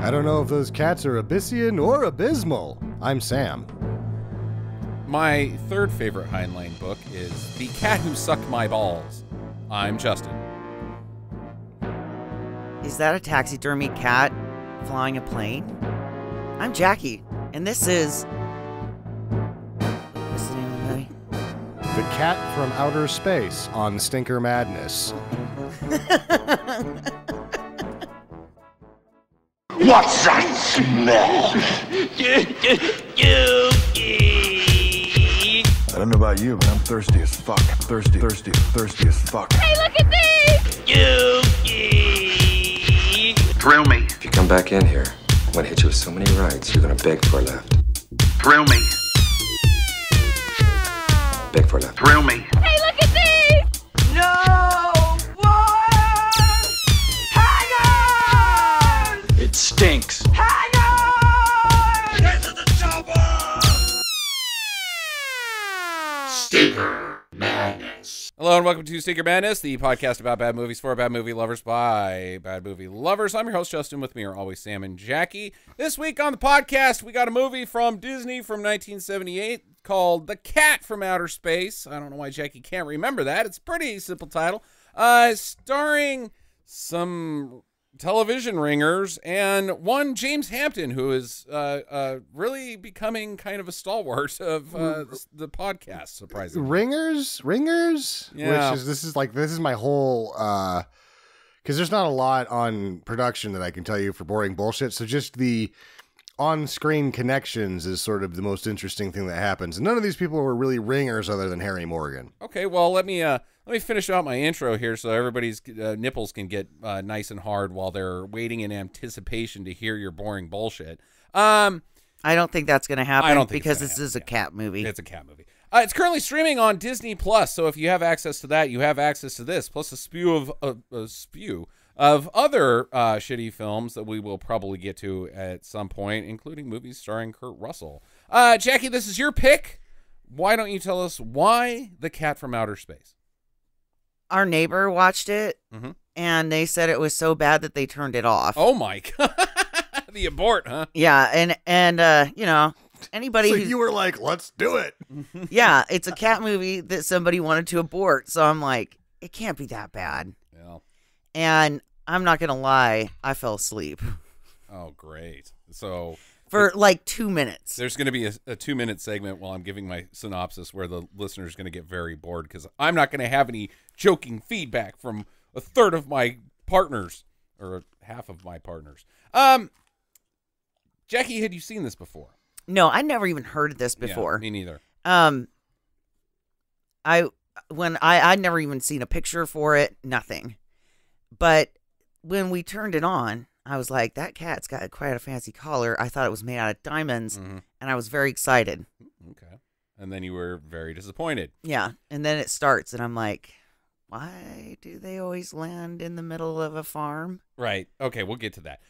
I don't know if those cats are Abyssian or abysmal. I'm Sam. My third favorite Heinlein book is The Cat Who Sucked My Balls. I'm Justin. Is that a taxidermy cat flying a plane? I'm Jackie, and this is... What's the name of the movie? The Cat from Outer Space on Stinker Madness. What's that smell? I don't know about you, but I'm thirsty as fuck. Thirsty as fuck. Hey, look at this! Thrill me. If you come back in here, I'm gonna hit you with so many rights, you're gonna beg for a left. Thrill me. Beg for a left. Thrill me. Hey, look at this! No! What? Hang on! It stinks. Hang on! Get to the chopper! Stinker Madness. Hello and welcome to Stinker Madness, the podcast about bad movies for bad movie lovers by bad movie lovers. I'm your host, Justin. With me are always Sam and Jackie. This week on the podcast, we got a movie from Disney from 1978 called The Cat from Outer Space. I don't know why Jackie can't remember that. It's a pretty simple title. Starring some television ringers and one James Hampton, who is really becoming kind of a stalwart of the podcast, surprisingly. Ringers? Yeah. This is my whole, because there's not a lot on production that I can tell you for boring bullshit, so just the on-screen connections is sort of the most interesting thing that happens. And none of these people were really ringers other than Harry Morgan. Okay, well, let me finish out my intro here so everybody's nipples can get nice and hard while they're waiting in anticipation to hear your boring bullshit. I don't think that's going to happen I don't think because it's this gonna is a cat movie. It's a cat movie. It's currently streaming on Disney Plus, so if you have access to that, you have access to this, plus a spew of other shitty films that we will probably get to at some point, including movies starring Kurt Russell. Jackie, this is your pick. Why don't you tell us why The Cat from Outer Space? Our neighbor watched it, and they said it was so bad that they turned it off. Oh my God. The abort, huh? Yeah, and you know, anybody So who's... you were like, let's do it. Yeah, it's a cat movie that somebody wanted to abort, so I'm like, it can't be that bad. Yeah. And I'm not going to lie, I fell asleep. Oh, great. So For like 2 minutes. there's going to be a 2-minute segment while I'm giving my synopsis where the listener's going to get very bored because I'm not going to have any joking feedback from a third of my partners or half of my partners. Jackie, had you seen this before? No, I never even heard of this before. Yeah, me neither. I'd never even seen a picture for it, nothing. But when we turned it on, I was like, that cat's got quite a fancy collar. I thought it was made out of diamonds, and I was very excited. Okay. And then you were very disappointed. Yeah, and then it starts, and I'm like, why do they always land in the middle of a farm? Right. Okay, we'll get to that.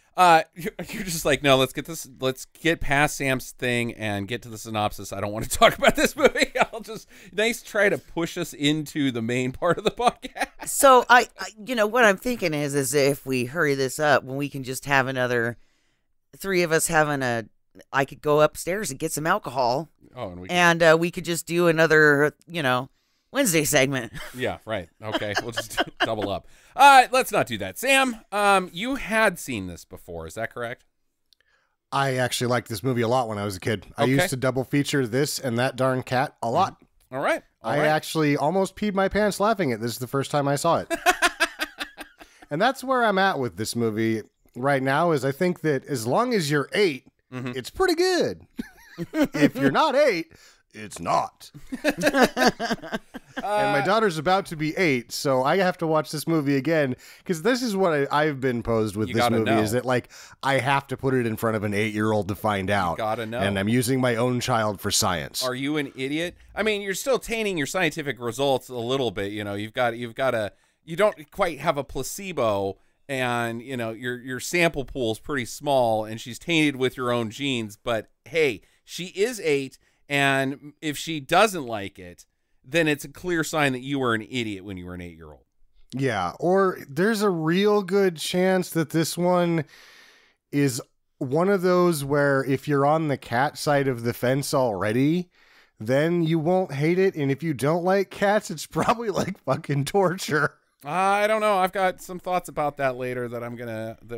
You're just like, no, let's get past Sam's thing and get to the synopsis. I don't want to talk about this movie. I'll just try to push us into the main part of the podcast. So I you know, what I'm thinking is if we hurry this up, when we can just have another three of us having I could go upstairs and get some alcohol. Oh, and we could just do another, Wednesday segment. Yeah, right. Okay, we'll just double up. Let's not do that. Sam, you had seen this before, is that correct? I actually liked this movie a lot when I was a kid. I Okay. used to double feature this and That Darn Cat a lot. All right. I actually almost peed my pants laughing at this the first time I saw it. And that's where I'm at with this movie right now, is I think that as long as you're 8, it's pretty good. If you're not 8, it's not. And my daughter's about to be 8, so I have to watch this movie again, because this is what I've been posed with. This movie is that, like, I have to put it in front of an 8-year-old to find out. You gotta know. And I'm using my own child for science. Are you an idiot? I mean, you're still tainting your scientific results a little bit. You know, you don't quite have a placebo, and your sample pool is pretty small, and she's tainted with your own genes. But hey, she is 8, and if she doesn't like it, then it's a clear sign that you were an idiot when you were an 8-year-old. Yeah, or there's a real good chance that this one is one of those where if you're on the cat side of the fence already, then you won't hate it. And if you don't like cats, it's probably like fucking torture. I don't know. I've got some thoughts about that later that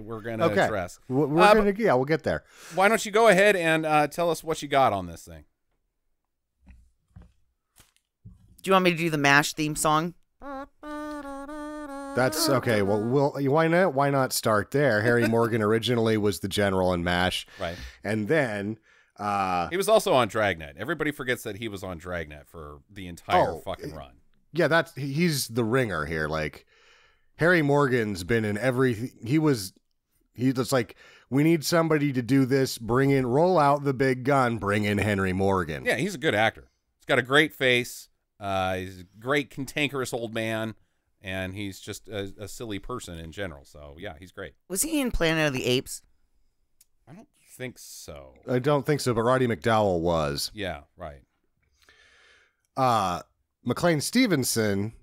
we're gonna address. We'll get there. Why don't you go ahead and tell us what you got on this thing? Do you want me to do the MASH theme song? That's okay. Well, why not? Why not start there? Harry Morgan originally was the general in MASH, right? And then he was also on Dragnet. Everybody forgets that he was on Dragnet for the entire fucking run. Yeah, he's the ringer here. Like Harry Morgan's been in every. He's like, we need somebody to do this. Roll out the big gun. Bring in Henry Morgan. Yeah, he's a good actor. He's got a great face. He's a great cantankerous old man. And he's just a silly person in general. So, yeah, he's great. Was he in Planet of the Apes? I don't think so. I don't think so, but Roddy McDowall was. Yeah, right. McLean Stevenson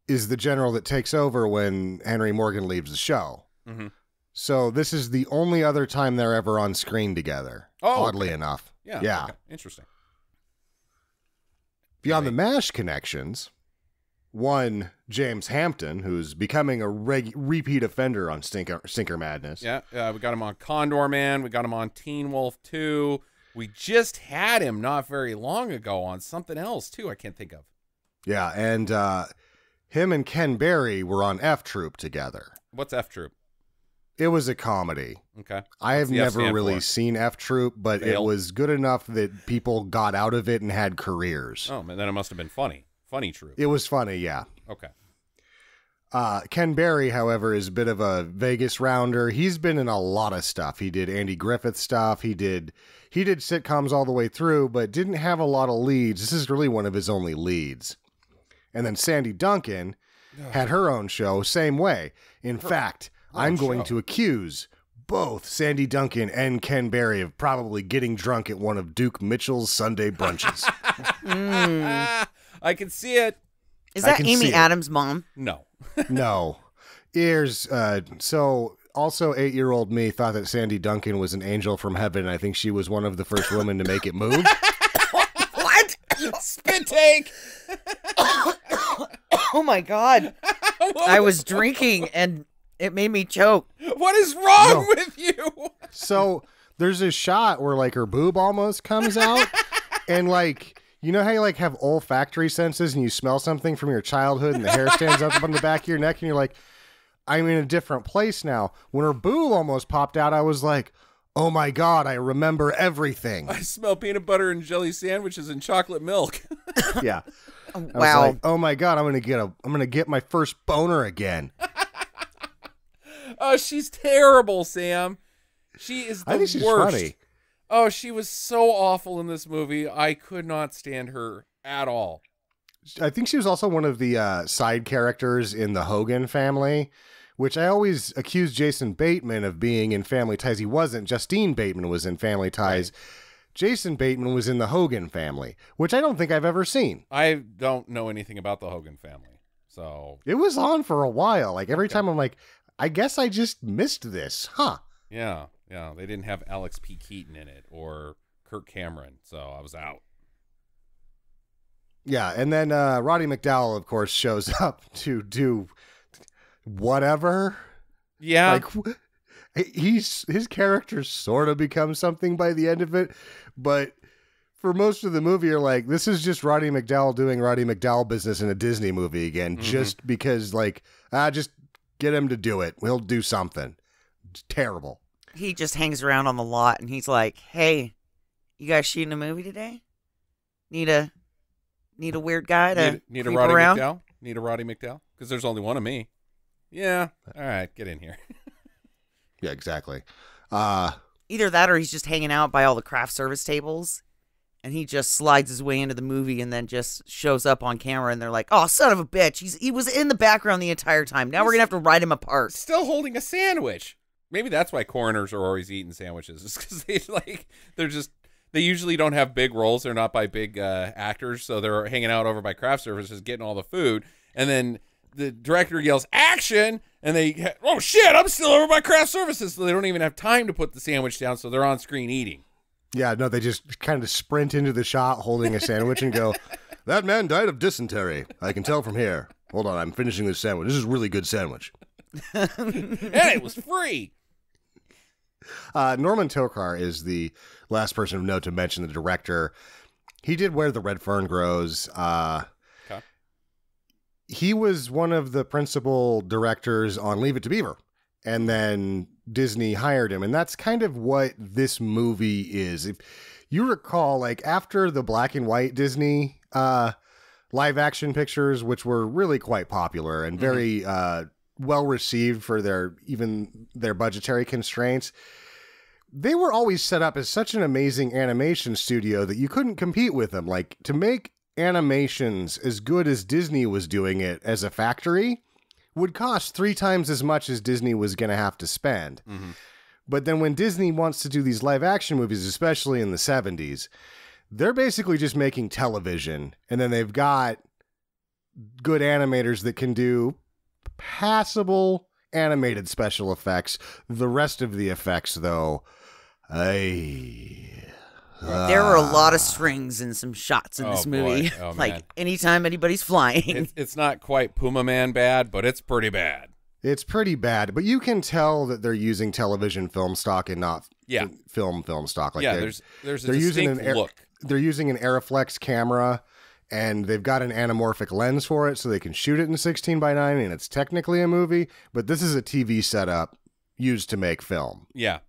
is the general that takes over when Henry Morgan leaves the show. Mm-hmm. So this is the only other time they're ever on screen together, oddly enough. Yeah. Okay. Interesting. Beyond the MASH connections... One, James Hampton, who's becoming a repeat offender on Stinker Madness. Yeah, we got him on Condor Man. We got him on Teen Wolf 2. We just had him not very long ago on something else, too, I can't think of. Yeah, and him and Ken Berry were on F Troop together. What's F Troop? It was a comedy. Okay. I have never really seen F Troop, but it was good enough that people got out of it and had careers. Oh, man, then it must have been funny. Funny Troop. It was funny, yeah. Okay. Ken Berry, however, is a bit of a Vegas rounder. He's been in a lot of stuff. He did Andy Griffith stuff. He did sitcoms all the way through, but didn't have a lot of leads. This is really one of his only leads. And then Sandy Duncan had her own show, same way. In fact, I'm going to accuse both Sandy Duncan and Ken Berry of probably getting drunk at one of Duke Mitchell's Sunday brunches. I can see it. Is that Amy Adams' mom? No. No. Here's so also 8-year-old me thought that Sandy Duncan was an angel from heaven. I think she was one of the first women to make it move. What? Spit take. Oh my God. I was drinking and it made me choke. What is wrong with you? So there's a shot where like her boob almost comes out and like, you know how you like have olfactory senses and you smell something from your childhood and the hair stands up on the back of your neck and you're like, I'm in a different place now. When her boob almost popped out, I was like, oh my God, I remember everything. I smell peanut butter and jelly sandwiches and chocolate milk. Yeah. Wow. Like, oh my God, I'm gonna get my first boner again. Oh, she's terrible, Sam. She is the I think she's worst. funny. Oh, she was so awful in this movie. I could not stand her at all. I think she was also one of the side characters in the Hogan family, which I always accused Jason Bateman of being in Family Ties. He wasn't. Justine Bateman was in Family Ties. Right. Jason Bateman was in the Hogan family, which I don't think I've ever seen. I don't know anything about the Hogan family. So it was on for a while. Like every time I'm like, I guess I just missed this, huh? Yeah. Yeah, they didn't have Alex P. Keaton in it or Kirk Cameron, so I was out. Yeah, and then Roddy McDowall, of course, shows up to do whatever. Yeah. Like, his character sort of becomes something by the end of it, but for most of the movie, you're like, this is just Roddy McDowall doing Roddy McDowall business in a Disney movie again, just because, like, just get him to do it. We'll do something. It's terrible. He just hangs around on the lot and he's like, hey, you guys shooting a movie today? Need a weird guy to need a creep Roddy around? McDowall? Need a Roddy McDowall? Because there's only one of me. Yeah. All right, get in here. Yeah, exactly. Either that or he's just hanging out by all the craft service tables and he just slides his way into the movie and then just shows up on camera and they're like, oh, son of a bitch. He was in the background the entire time. Now we're going to have to write him apart. Still holding a sandwich. Maybe that's why coroners are always eating sandwiches. It's because they usually don't have big roles. They're not by big actors, so they're hanging out over by craft services, getting all the food, and then the director yells action, and oh shit, I'm still over by craft services, so they don't even have time to put the sandwich down, so they're on screen eating. Yeah, no, they just kind of sprint into the shot holding a sandwich and go, "That man died of dysentery. I can tell from here. Hold on, I'm finishing this sandwich. This is a really good sandwich." And it was free. Norman Tokar is the last person of note to mention, the director. He did Where the Red Fern Grows. Okay. He was one of the principal directors on Leave It to Beaver. And then Disney hired him. And that's kind of what this movie is. If you recall, like after the black and white Disney live action pictures, which were really quite popular and very well received for their budgetary constraints, they were always set up as such an amazing animation studio that you couldn't compete with them. Like, to make animations as good as Disney was doing it as a factory would cost 3 times as much as Disney was going to have to spend. But then when Disney wants to do these live action movies, especially in the 70s, they're basically just making television. And then they've got good animators that can do passable animated special effects. The rest of the effects, though, there were a lot of strings and some shots in this movie. Oh, like man. anytime anybody's flying. It's not quite Puma Man bad, but it's pretty bad. It's pretty bad, but you can tell that they're using television film stock and not film stock. Like there's a they're using distinct look. They're using an Aeroflex camera, and they've got an anamorphic lens for it, so they can shoot it in 16:9, and it's technically a movie. But this is a TV setup used to make film. Yeah,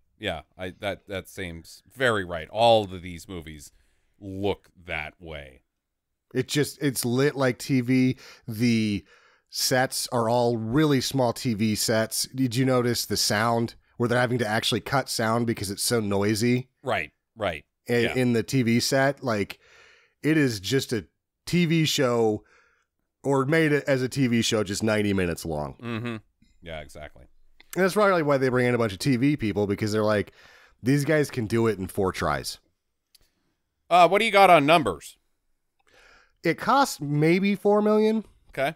that seems very right. All of these movies look that way. It's lit like TV. The sets are all really small TV sets. Did you notice the sound where they're having to actually cut sound because it's so noisy? Right. In the TV set, like, it is just a TV show, or made it as a TV show, just 90 minutes long. Yeah, exactly. And that's probably why they bring in a bunch of TV people, because they're like, these guys can do it in 4 tries. What do you got on numbers? It cost maybe $4 million. Okay,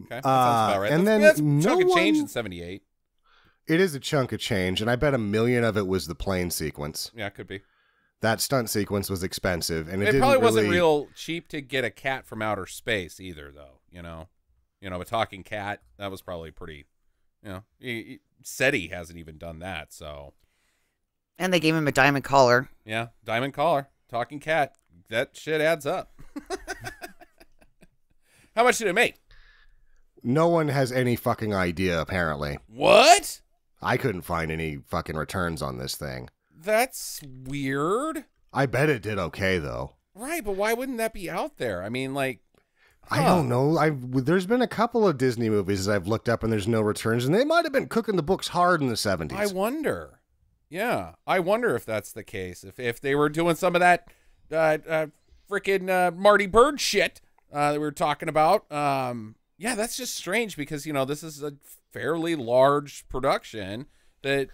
that sounds about right. And that's then a chunk of change in 78. It is a chunk of change, and I bet $1 million of it was the plane sequence. Yeah, it could be. That stunt sequence was expensive, and it probably wasn't real cheap to get a cat from outer space either, though. You know, a talking cat, that was probably pretty. SETI hasn't even done that, so. And they gave him a diamond collar. Yeah, diamond collar, talking cat. That shit adds up. How much did it make? No one has any fucking idea, apparently. What? I couldn't find any fucking returns on this thing. That's weird. I bet it did okay, though. Right, but why wouldn't that be out there? I mean, like, I don't know. There's been a couple of Disney movies I've looked up and there's no returns, and they might have been cooking the books hard in the 70s. I wonder. Yeah, I wonder if that's the case. If they were doing some of that freaking Marty Bird shit that we were talking about. Yeah, that's just strange because, this is a fairly large production that,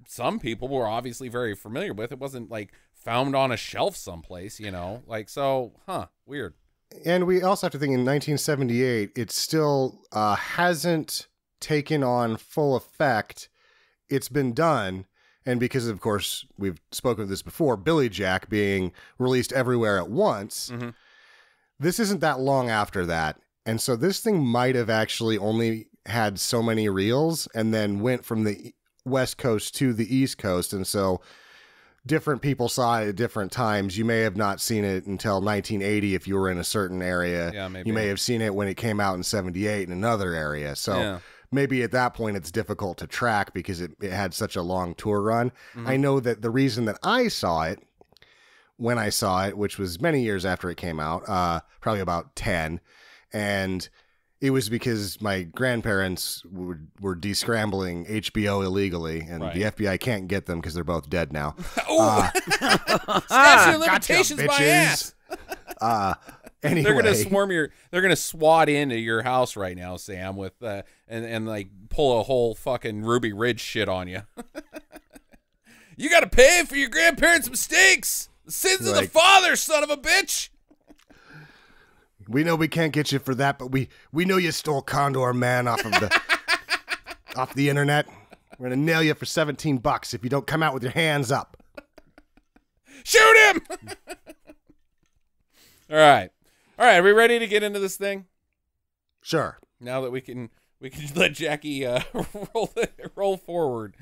some people were obviously very familiar with. It wasn't like found on a shelf someplace, weird. And we also have to think in 1978, it still hasn't taken on full effect. It's been done. And because, of course, we've spoken of this before, Billy Jack being released everywhere at once, this isn't that long after that. And so this thing might have actually only had so many reels and then went from the West Coast to the East Coast. And so different people saw it at different times. You may have not seen it until 1980 if you were in a certain area. Yeah, maybe. You may have seen it when it came out in 78 in another area. So maybe at that point it's difficult to track because it had such a long tour run. I know that the reason that I saw it, when I saw it, which was many years after it came out, probably about 10, and it was because my grandparents were descrambling HBO illegally, and the FBI can't get them because they're both dead now. Statute of limitations, gotcha, my ass. Anyway. They're gonna swat into your house right now, Sam, with and like pull a whole fucking Ruby Ridge shit on you. You got to pay for your grandparents' mistakes, the sins of the father, son of a bitch. We know we can't get you for that, but we know you stole Condor Man off of the internet. We're gonna nail you for $17 if you don't come out with your hands up. Shoot him! All right. Are we ready to get into this thing? Sure. Now that we can let Jackie roll forward.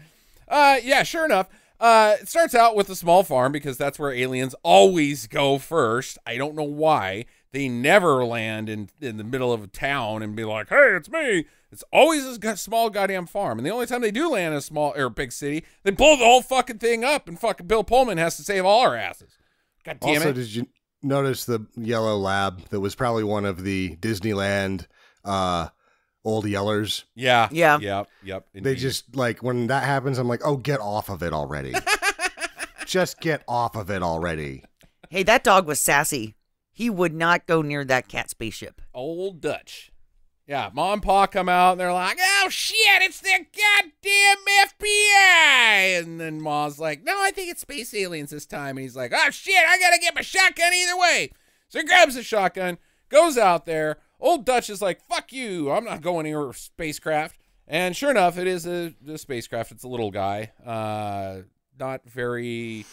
Yeah, sure enough. It starts out with a small farm because that's where aliens always go first. I don't know why. They never land in the middle of a town and be like, hey, it's me. It's always a small goddamn farm. And the only time they do land in a small or big city, they blow the whole fucking thing up and fucking Bill Pullman has to save all our asses. God damn it. Also, did you notice the yellow lab that was probably one of the Disneyland old yellers? Yeah. Yeah. Yep. They Indeed. just, like, when that happens, I'm like, oh, get off of it already. Just get off of it already. Hey, that dog was sassy. He would not go near that cat spaceship. Old Dutch. Yeah, Mom and Pa come out and they're like, oh shit, it's the goddamn FBI. And then Ma's like, no, I think it's space aliens this time. And he's like, oh shit, I gotta get my shotgun either way. So he grabs the shotgun, goes out there. Old Dutch is like, fuck you, I'm not going near a spacecraft. And sure enough, it is a spacecraft. It's a little guy. Not very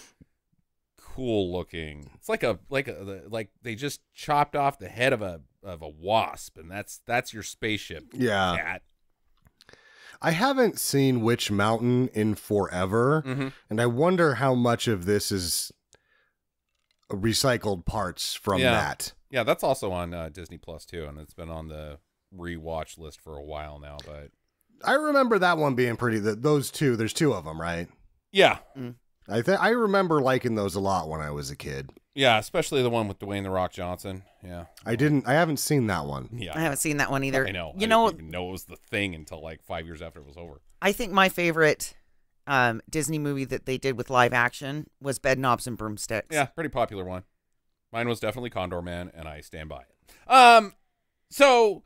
cool looking. It's like they just chopped off the head of a wasp, and that's your spaceship. Yeah. Cat. I haven't seen Witch Mountain in forever, and I wonder how much of this is recycled parts from that. Yeah, that's also on Disney Plus too, and it's been on the rewatch list for a while now. But I remember that one being pretty. Those two, there's two of them, right? yeah, I remember liking those a lot when I was a kid. yeah, especially the one with Dwayne the Rock Johnson. Yeah, I haven't seen that one. yeah, I haven't seen that one either. I know. You I know, didn't even know it was the thing until like 5 years after it was over. I think my favorite Disney movie that they did with live action was Bed Knobs and Broomsticks. Yeah, pretty popular one. Mine was definitely Condor Man, and I stand by it. So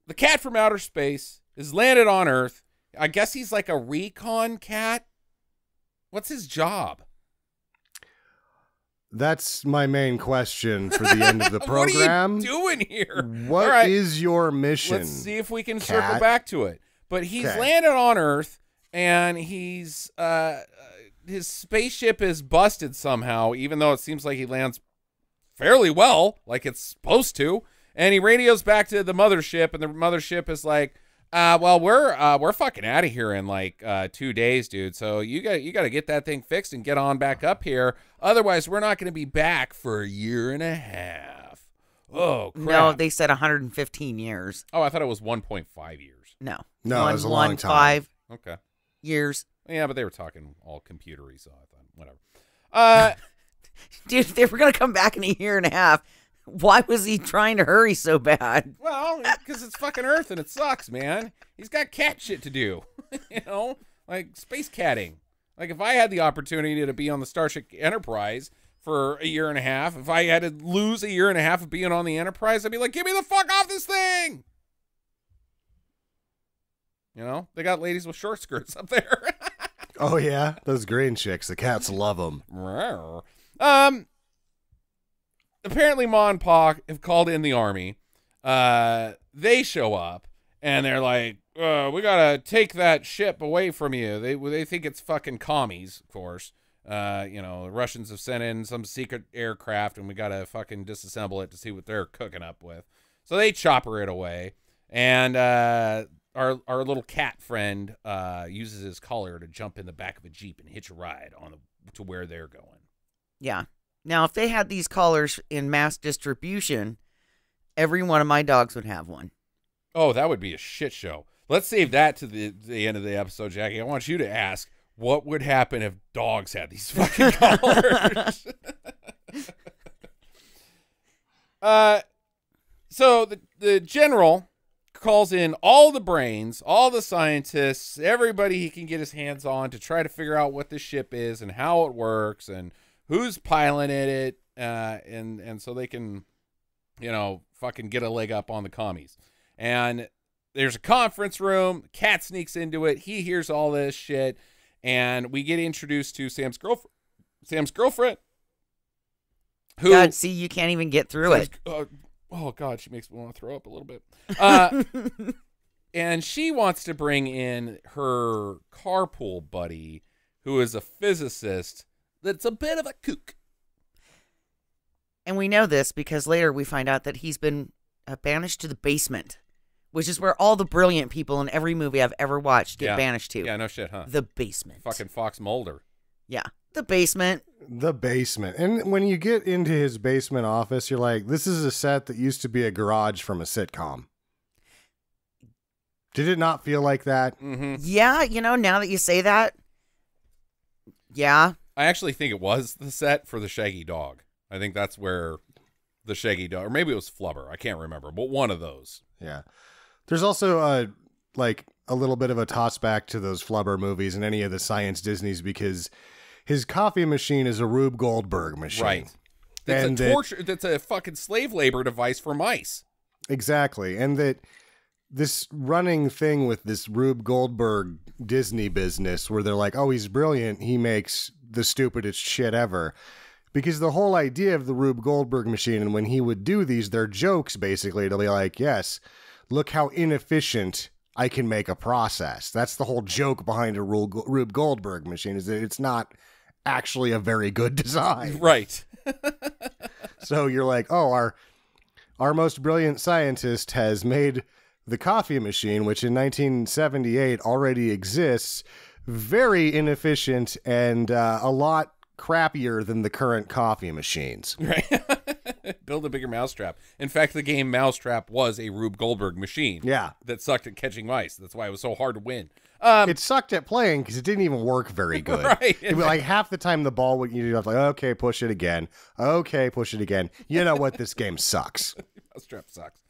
the cat from outer space is landed on Earth. I guess he's like a recon cat. What's his job? That's my main question for the end of the program. What are you doing here? What is your mission? Let's see if we can cat? circle back to it. But he's Okay. landed on Earth, and he's his spaceship is busted somehow, even though it seems like he lands fairly well, like it's supposed to. And he radios back to the mothership, and the mothership is like, well, we're fucking out of here in like 2 days, dude. So you got to get that thing fixed and get on back up here. Otherwise, we're not going to be back for a year and a half. Oh, crap. No, they said 115 years. Oh, I thought it was 1.5 years. No. No, it was a long time. 5 Okay. years. Yeah, but they were talking all computery, so I thought, whatever. Dude, if they were going to come back in a year and a half, why was he trying to hurry so bad? Well, because it's fucking Earth and it sucks, man. He's got cat shit to do. You know? Like space catting. Like if I had the opportunity to be on the Starship Enterprise for a year and a half, if I had to lose a year and a half of being on the Enterprise, I'd be like, get me the fuck off this thing. You know? They got ladies with short skirts up there. Oh, yeah? Those green chicks. The cats love them. Apparently Ma and Pa have called in the army. They show up and they're like, we gotta take that ship away from you. They think it's fucking commies, of course. You know, the Russians have sent in some secret aircraft and we gotta fucking disassemble it to see what they're cooking up with. So they chopper it away. And our little cat friend uses his collar to jump in the back of a Jeep and hitch a ride to where they're going. Yeah. Now, if they had these collars in mass distribution, every one of my dogs would have one. Oh, that would be a shit show. Let's save that to the end of the episode, Jackie. I want you to ask, what would happen if dogs had these fucking collars? So the general calls in all the brains, all the scientists, everybody he can get his hands on to try to figure out what this ship is and how it works and who's piloting it, and so they can, you know, fucking get a leg up on the commies. And there's a conference room. Cat sneaks into it. He hears all this shit, and we get introduced to Sam's girlfriend. Who? God, see, you can't even get through it. Oh, God, she makes me want to throw up a little bit. And she wants to bring in her carpool buddy, who is a physicist that's a bit of a kook. And we know this because later we find out that he's been banished to the basement, which is where all the brilliant people in every movie I've ever watched get banished to. Yeah, no shit, huh? The basement. Fucking Fox Mulder. Yeah, the basement. The basement. And when you get into his basement office, you're like, this is a set that used to be a garage from a sitcom. Did it not feel like that? Mm-hmm. Yeah, now that you say that, yeah. I actually think it was the set for the Shaggy Dog. I think that's where the Shaggy Dog, or maybe it was Flubber. I can't remember, but one of those. Yeah. There's also a little bit of a toss back to those Flubber movies and any of the science Disneys because his coffee machine is a Rube Goldberg machine. Right. It's a torture. That's a fucking slave labor device for mice. Exactly. And that this running thing with this Rube Goldberg Disney business where they're like, oh, he's brilliant. He makes the stupidest shit ever. Because the whole idea of the Rube Goldberg machine, and when he would do these, they're jokes, basically, to be like, yes, look how inefficient I can make a process. That's the whole joke behind a Rube Goldberg machine, is that it's not actually a very good design. Right. So you're like, oh, our most brilliant scientist has made the coffee machine, which in 1978 already exists, very inefficient and a lot crappier than the current coffee machines. Right. Build a bigger mousetrap. In fact, the game Mousetrap was a Rube Goldberg machine. Yeah. That sucked at catching mice. That's why it was so hard to win. It sucked at playing because it didn't even work very good. Right. It'd be like half the time the ball would you like, okay, push it again. Okay, push it again. You know what? This game sucks. Mousetrap sucks.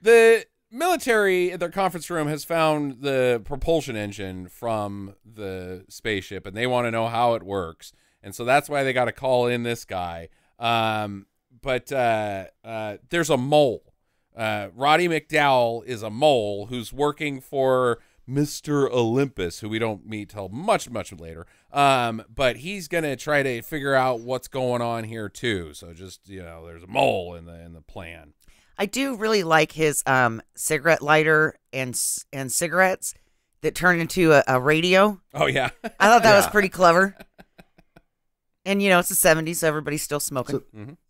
The military at their conference room has found the propulsion engine from the spaceship, and they want to know how it works. And so that's why they got to call in this guy. But there's a mole. Roddy McDowell is a mole who's working for Mr. Olympus, who we don't meet till much, much later. But he's going to try to figure out what's going on here, too. So just, there's a mole in the plan. I do really like his cigarette lighter and cigarettes that turn into a radio. Oh, yeah. I thought that was pretty clever. And, it's the 70s, so everybody's still smoking.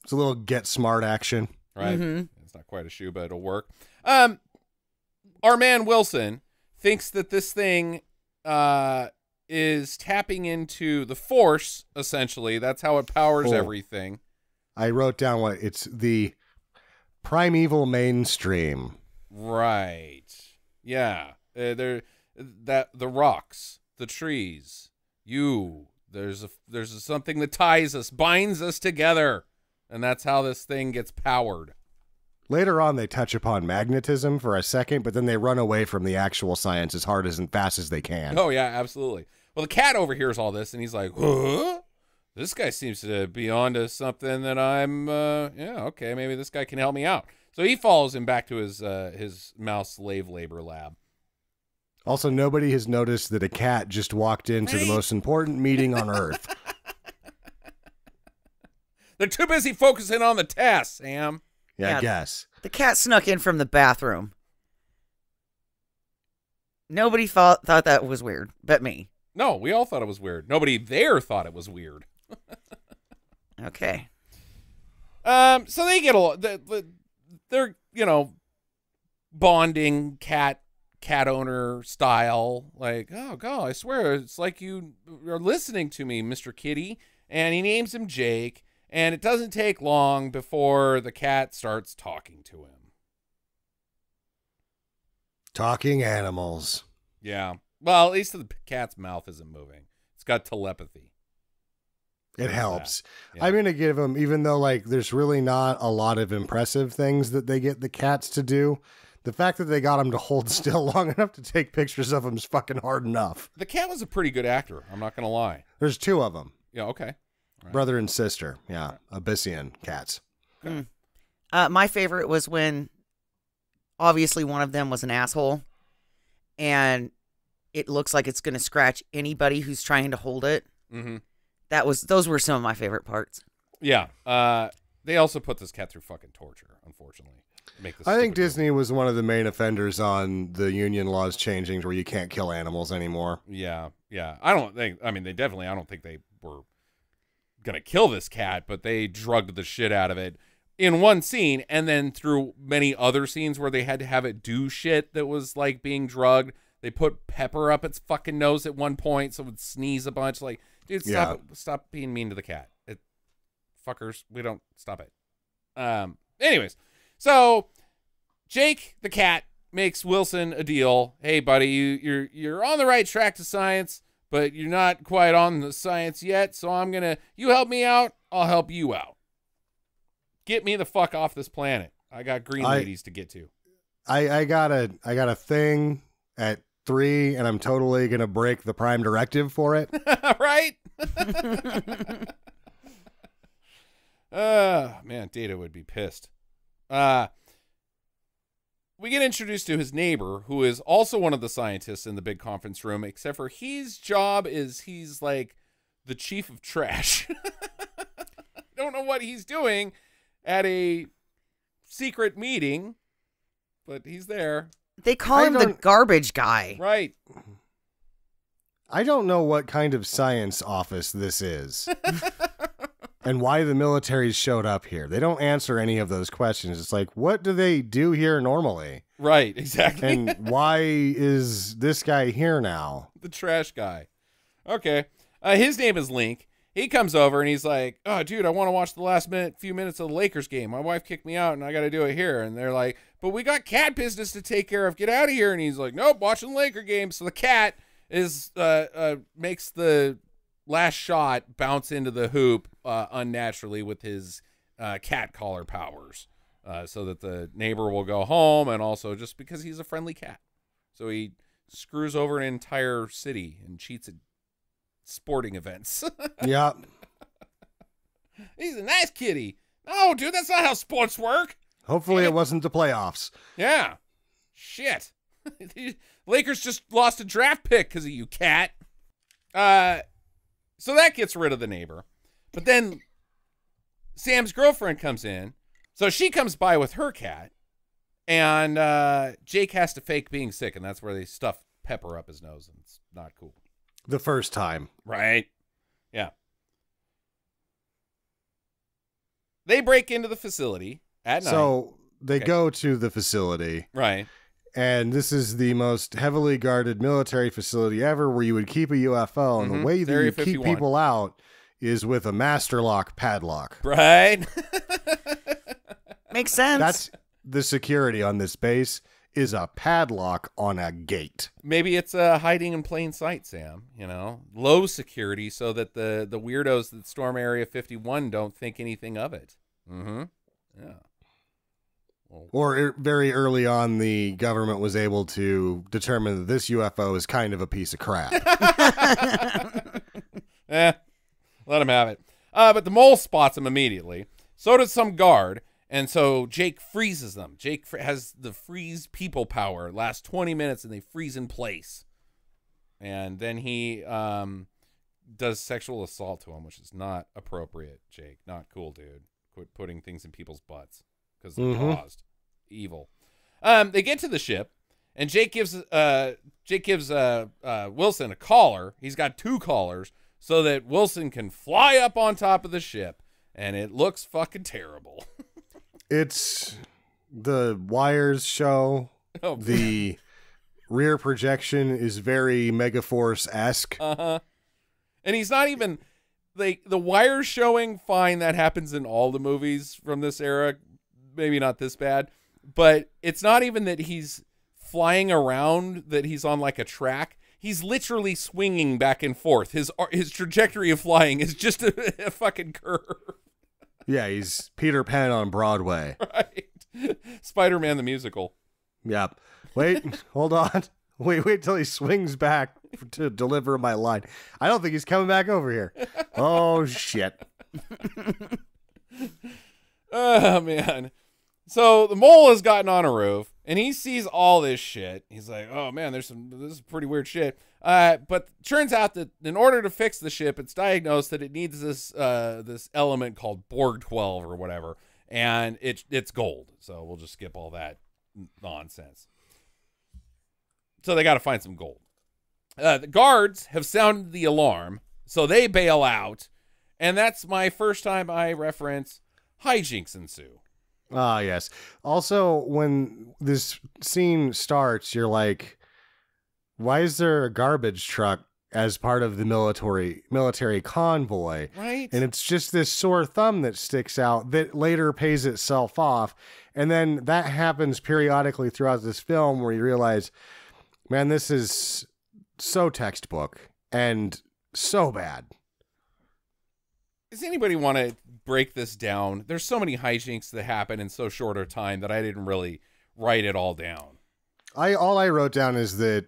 It's a little get smart action. Right. Mm-hmm. It's not quite a shoe, but it'll work. Our man Wilson thinks that this thing is tapping into the Force, essentially. That's how it powers everything. I wrote down it's the primeval mainstream. Right. Yeah. The rocks, the trees, there's something that ties us, binds us together, and that's how this thing gets powered. Later on, they touch upon magnetism for a second, but then they run away from the actual science as hard as and fast as they can. Oh, yeah, absolutely. Well, the cat overhears all this, and he's like, huh? This guy seems to be onto something that I'm, okay, maybe this guy can help me out. So he follows him back to his mouse slave labor lab. Also, nobody has noticed that a cat just walked into the most important meeting on Earth. They're too busy focusing on the task, Sam. Yeah, I guess. The cat snuck in from the bathroom. Nobody thought that was weird, but me. No, we all thought it was weird. Nobody there thought it was weird. Okay. So they get they're bonding cat owner style. Like, oh god, I swear it's like you are listening to me, Mr. Kitty. And he names him Jake. And it doesn't take long before the cat starts talking to him. Talking animals. Yeah. Well, at least the cat's mouth isn't moving. It's got telepathy. It helps. Yeah. I'm going to give them, even though there's really not a lot of impressive things that they get the cats to do, the fact that they got him to hold still long enough to take pictures of him is fucking hard enough. The cat was a pretty good actor. I'm not going to lie. There's two of them. Yeah, okay. Right. Brother and sister. Yeah. Abyssian cats. Okay. My favorite was when obviously one of them was an asshole and it looks like it's going to scratch anybody who's trying to hold it. Mm-hmm. Those were some of my favorite parts. Yeah. They also put this cat through fucking torture, unfortunately. I think Disney was one of the main offenders on the union laws changing to where you can't kill animals anymore. Yeah. I don't think they were going to kill this cat, but they drugged the shit out of it in one scene, and then through many other scenes where they had to have it do shit that was like being drugged. They put pepper up its fucking nose at one point so it would sneeze a bunch. Like, dude, stop being mean to the cat. Fuckers, stop it. Anyways, so Jake the cat makes Wilson a deal. Hey, buddy, you're on the right track to science, but you're not quite on the science yet. So you help me out, I'll help you out. Get me the fuck off this planet. I got green ladies to get to. I got a thing at 3, and I'm totally gonna break the prime directive for it. Right? Man, Data would be pissed. We get introduced to his neighbor, who is also one of the scientists in the big conference room, except for his job is he's like the chief of trash. Don't know what he's doing at a secret meeting, but he's there. They call him the garbage guy. Right. I don't know what kind of science office this is. And why the military showed up here. They don't answer any of those questions. It's like, what do they do here normally? Right, exactly. And why is this guy here now? The trash guy. Okay. His name is Link. He comes over and he's like, oh, dude, I want to watch the last few minutes of the Lakers game. My wife kicked me out and I got to do it here. And they're like, but we got cat business to take care of. Get out of here. And he's like, nope, watching the Laker game. So the cat is makes the last shot bounce into the hoop unnaturally with his cat collar powers, so that the neighbor will go home, and also just because he's a friendly cat. So he screws over an entire city and cheats at sporting events. Yeah. He's a nice kitty. No, dude, that's not how sports work. Hopefully it wasn't the playoffs. Yeah. Shit. Lakers just lost a draft pick because of you, cat. So that gets rid of the neighbor. But then Sam's girlfriend comes in. So she comes by with her cat. And Jake has to fake being sick. And that's where they stuff pepper up his nose. And it's not cool. The first time. Right. Yeah. They break into the facility at night. So they go to the facility. Right. And this is the most heavily guarded military facility ever, where you would keep a UFO. And the way that you keep people out is with a master lock padlock. Right. Makes sense. That's the security on this base, is a padlock on a gate. Maybe it's hiding in plain sight, Sam. You know, low security so that the weirdos that storm Area 51 don't think anything of it. Mm-hmm. Yeah. Or very early on, the government was able to determine that this UFO is kind of a piece of crap. Let him have it. But the mole spots him immediately. So does some guard. And so Jake freezes them. Jake has the freeze people power. Lasts 20 minutes and they freeze in place. And then he does sexual assault to him, which is not appropriate, Jake. Not cool, dude. Quit putting things in people's butts. Because they're paused. Evil. They get to the ship, and Jake gives Wilson a collar. He's got 2 collars so that Wilson can fly up on top of the ship, and it looks fucking terrible. It's the wires show. Oh, the rear projection is very Megaforce-esque. Uh-huh. And he's not even like the wires showing. Fine, that happens in all the movies from this era. Maybe not this bad, but it's not even that he's flying around, that he's on like a track. He's literally swinging back and forth. His trajectory of flying is just a fucking curve. Yeah, he's Peter Pan on Broadway. Right. Spider-Man the musical. Yep. Wait, hold on. Wait till he swings back to deliver my line. I don't think he's coming back over here. Oh, shit. Oh, man. So the mole has gotten on a roof. And he sees all this shit. He's like, oh man, this is pretty weird shit. But turns out that in order to fix the ship, it's diagnosed that it needs this element called Borg 12 or whatever. And it's gold. So we'll just skip all that nonsense. So they got to find some gold. The guards have sounded the alarm, so they bail out. And that's my first time I reference hijinks ensue. Ah, yes. Also, when this scene starts, you're like, why is there a garbage truck as part of the military convoy? Right. And it's just this sore thumb that sticks out that later pays itself off. And then that happens periodically throughout this film where you realize, man, this is so textbook and so bad. Does anybody want to break this down? There's so many hijinks that happen in so short a time that I didn't really write it all down. All I wrote down is that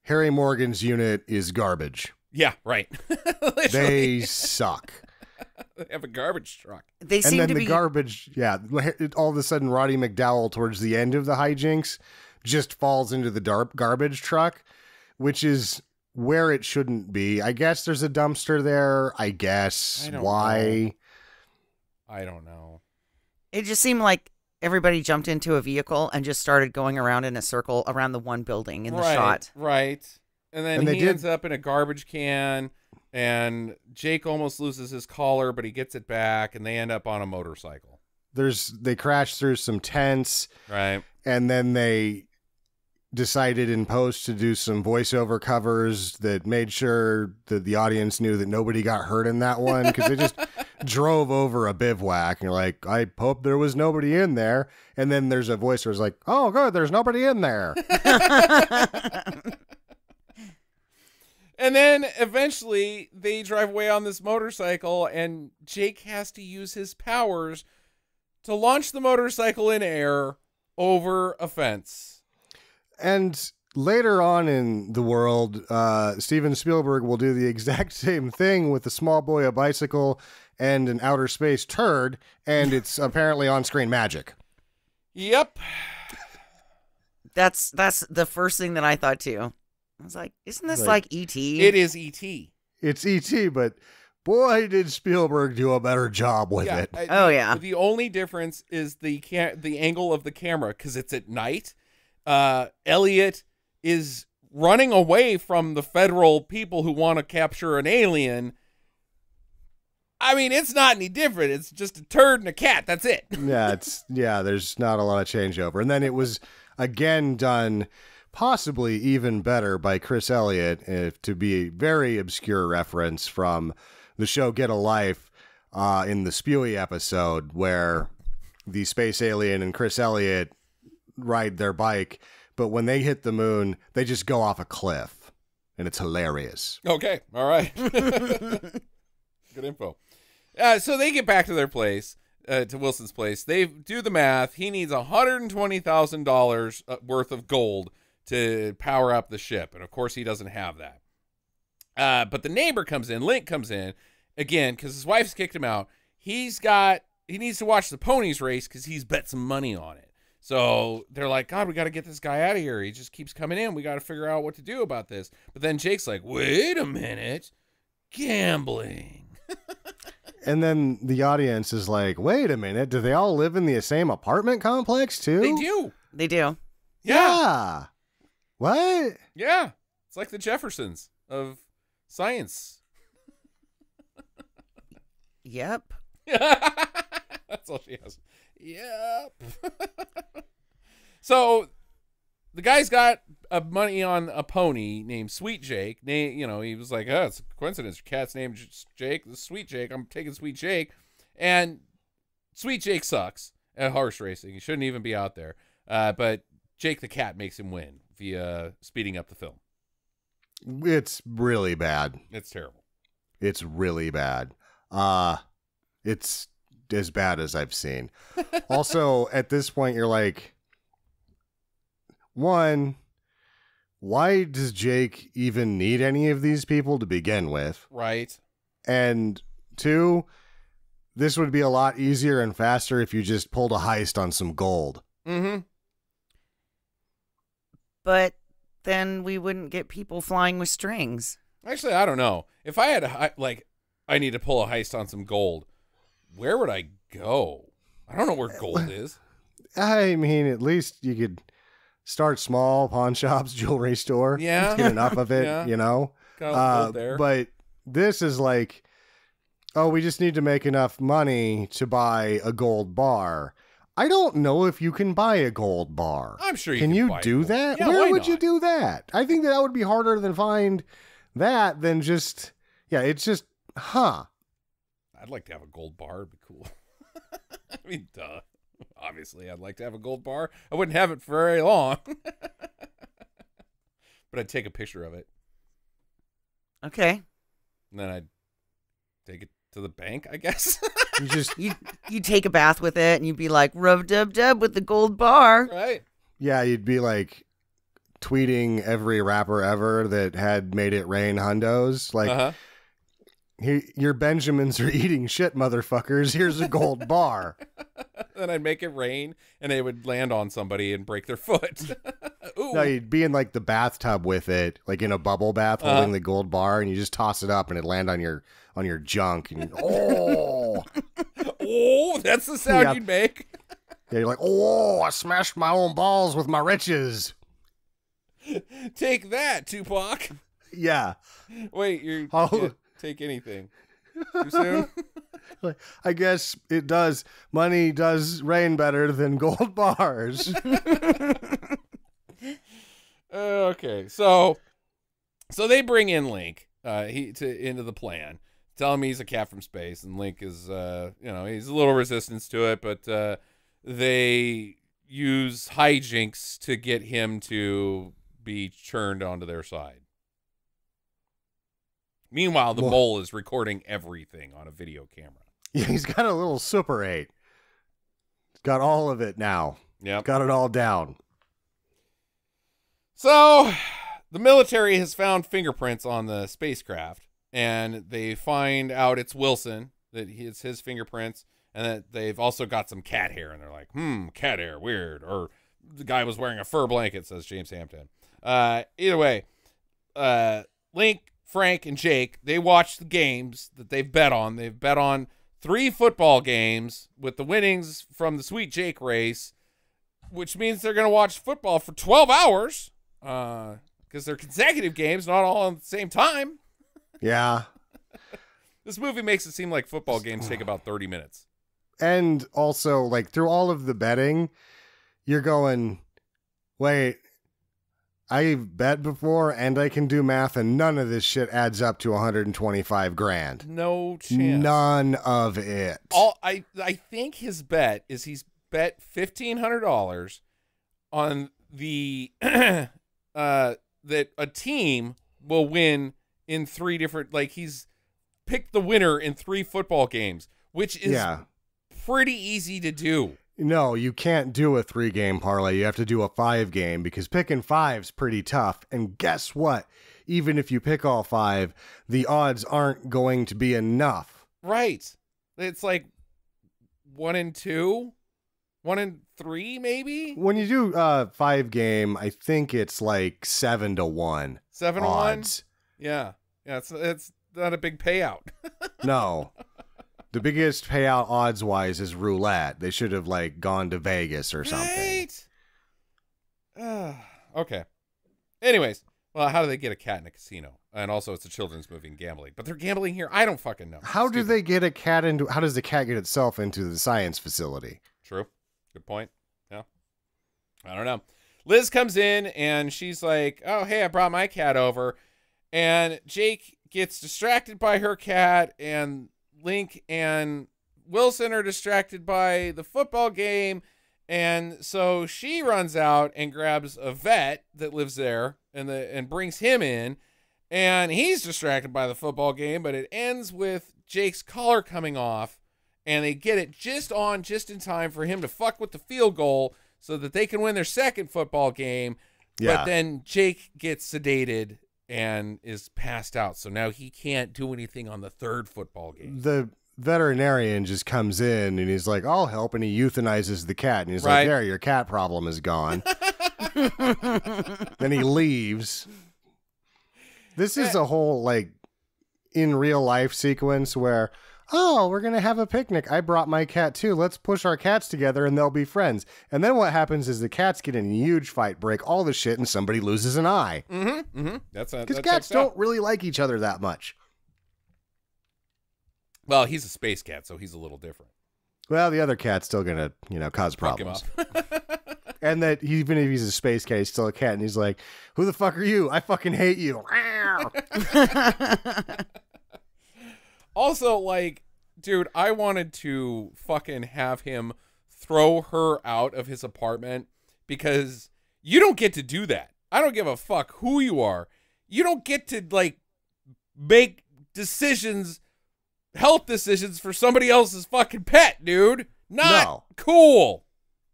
Harry Morgan's unit is garbage. Yeah, right. They suck. They have a garbage truck. They And seem then to the be garbage, yeah, all of a sudden Roddy McDowell towards the end of the hijinks just falls into the garbage truck, which is where it shouldn't be. I guess there's a dumpster there. I guess. Why? I don't know. It just seemed like everybody jumped into a vehicle and just started going around in a circle around the one building in the shot. Right. And then And he ends up in a garbage can, and Jake almost loses his collar, but he gets it back, and they end up on a motorcycle. They crash through some tents. Right. And then they decided in post to do some voiceover covers that made sure that the audience knew that nobody got hurt in that one, because they just drove over a bivouac and you're like, I hope there was nobody in there. And then there's a voice who's like, oh good, there's nobody in there. And then eventually they drive away on this motorcycle, and Jake has to use his powers to launch the motorcycle in air over a fence. And later on in the world, Steven Spielberg will do the exact same thing with a small boy, a bicycle, and an outer space turd, and it's apparently on-screen magic. Yep. That's the first thing that I thought too. I was like, isn't this like E.T.? It is E.T. It's E.T., but boy, did Spielberg do a better job with it. Oh, yeah. The only difference is the angle of the camera, because it's at night. Elliot is running away from the federal people who want to capture an alien. I mean, it's not any different. It's just a turd and a cat. That's it. Yeah, there's not a lot of changeover. And then it was again done possibly even better by Chris Elliott, to be a very obscure reference from the show Get a Life, in the Spewy episode where the space alien and Chris Elliott ride their bike, but when they hit the moon, they just go off a cliff, and it's hilarious. Okay, all right. Good info. So they get back to their place, to Wilson's place. They do the math. He needs $120,000 worth of gold to power up the ship, and of course he doesn't have that. But the neighbor comes in, Link comes in, again, because his wife's kicked him out. He needs to watch the ponies race because he's bet some money on it. So they're like, God, we got to get this guy out of here. He just keeps coming in. We got to figure out what to do about this. But then Jake's like, wait a minute, gambling. And then the audience is like, wait a minute, do they all live in the same apartment complex too? They do. They do. Yeah. What? Yeah. It's like the Jeffersons of science. Yep. That's all she has. Yep. So the guy's got money on a pony named Sweet Jake. He was like, oh, it's a coincidence. Your cat's named Jake. This is Sweet Jake. I'm taking Sweet Jake. And Sweet Jake sucks at horse racing. He shouldn't even be out there. But Jake the cat makes him win via speeding up the film. It's really bad. It's terrible. It's really bad. It's as bad as I've seen. Also, at this point, you're like, one, why does Jake even need any of these people to begin with? Right. And two, this would be a lot easier and faster if you just pulled a heist on some gold. Mm-hmm. but then we wouldn't get people flying with strings. Actually, I don't know. If I had I need to pull a heist on some gold, where would I go? I don't know where gold is. I mean, at least you could start small, pawn shops, jewelry store. Yeah. Get enough of it, Yeah. you know? Got gold there. But this is like, oh, we just need to make enough money to buy a gold bar. I don't know if you can buy a gold bar. I'm sure you can. can You buy do gold. that? Yeah, Where why would you not? do that? I think that would be harder than find that than just, yeah, it's just, huh. I'd like to have a gold bar. It'd be cool. I mean, duh. Obviously, I'd like to have a gold bar. I wouldn't have it for very long. But I'd take a picture of it. Okay. And then I'd take it to the bank, I guess. You just, You take a bath with it, and you'd be like, rub dub dub with the gold bar. Right. yeah, you'd be like tweeting every rapper ever that had made it rain hundos. Like, Uh-huh. your Benjamins are eating shit, motherfuckers. Here's a gold bar. Then I'd make it rain, and they would land on somebody and break their foot. Ooh. No, you'd be in like the bathtub with it, like in a bubble bath, holding the gold bar, and you just toss it up, and it land on your junk. And oh, Oh, that's the sound Yeah. you'd make. yeah, you're like, oh, I smashed my own balls with my riches. Take that, Tupac. Yeah, Wait, you're Oh. yeah, take anything. Too soon? like, I guess it does. Money does rain better than gold bars. Okay, so they bring in Link into the plan, tell him he's a cat from space, and Link is he's a little resistance to it, but they use hijinx to get him to be turned onto their side. Meanwhile, the Well- mole is recording everything on a video camera. Yeah, he's got a little Super 8. He's got all of it now. Yep. Got it all down. So, the military has found fingerprints on the spacecraft, and they find out it's Wilson, that it's his fingerprints, and that they've also got some cat hair, and they're like, cat hair, weird. Or the guy was wearing a fur blanket, says James Hampton. Either way, Link, Frank, and Jake, they watch the games that they've bet on. They've bet on 3 football games with the winnings from the Sweet Jake race, which means they're going to watch football for 12 hours. Because they're consecutive games, not all at the same time. Yeah. This movie makes it seem like football games take about 30 minutes. And also, like, through all of the betting, you're going, wait, I've bet before and I can do math, and none of this shit adds up to 125 grand. No chance. None of it. I think his bet is he's bet $1,500 on the that a team will win in 3 different, like, he's picked the winner in 3 football games, which is pretty easy to do. No, you can't do a 3-game parlay. You have to do a 5-game because picking 5's pretty tough. And guess what? Even if you pick all 5, the odds aren't going to be enough. Right. It's like 1 in 2, 1 in 3, maybe. When you do 5-game, I think it's like 7-1. 7 to 1. odds. Yeah. It's not a big payout. No. The biggest payout odds-wise is roulette. They should have, like, gone to Vegas or something. Right. Okay. Anyways, well, how do they get a cat in a casino? And also, it's a children's movie and gambling. But they're gambling here. I don't fucking know. How do Stupid. they get a cat into... How does the cat get itself into the science facility? True. Good point. Yeah. I don't know. Liz comes in, and she's like, oh, hey, I brought my cat over. And Jake gets distracted by her cat, and Link and Wilson are distracted by the football game, and so she runs out and grabs a vet that lives there and brings him in, and he's distracted by the football game, but it ends with Jake's collar coming off, and they get it just in time for him to fuck with the field goal so that they can win their second football game. Yeah. But then Jake gets sedated and is passed out, so now he can't do anything on the third football game. The veterinarian just comes in and he's like, I'll help, and he euthanizes the cat, and he's Right. like, there, your cat problem is gone. Then he leaves. This is a whole, like, in real life sequence where, oh, we're going to have a picnic. I brought my cat too. Let's push our cats together and they'll be friends. And then what happens is the cats get in a huge fight, break all the shit, and somebody loses an eye. Mm-hmm. Mm-hmm. Because cats don't really like each other that much. Well, he's a space cat, so he's a little different. Well, the other cat's still going to, cause problems. And that even if he's a space cat, he's still a cat. And he's like, who the fuck are you? I fucking hate you. Also, like, dude, I wanted to fucking have him throw her out of his apartment because you don't get to do that. I don't give a fuck who you are. You don't get to, like, make decisions, health decisions for somebody else's fucking pet, dude. Not cool.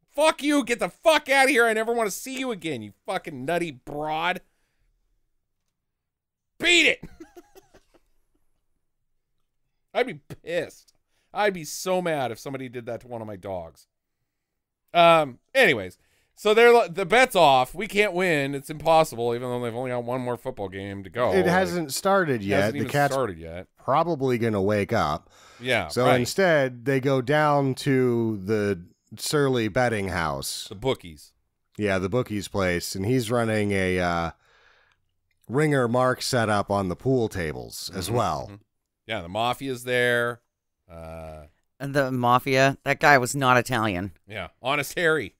Fuck you. Get the fuck out of here. I never want to see you again, you fucking nutty broad. Beat it. I'd be pissed. I'd be so mad if somebody did that to one of my dogs. Anyways, so the bet's off. We can't win. It's impossible, even though they've only got one more football game to go. It hasn't started yet. The cat's started yet. Probably going to wake up. Yeah. So instead, they go down to the Surly betting house. The bookies. Yeah, the bookies place. And he's running a ringer mark setup on the pool tables as well. Mm-hmm. Yeah, the mafia's there. And the mafia, that guy was not Italian. Yeah, Honest Harry.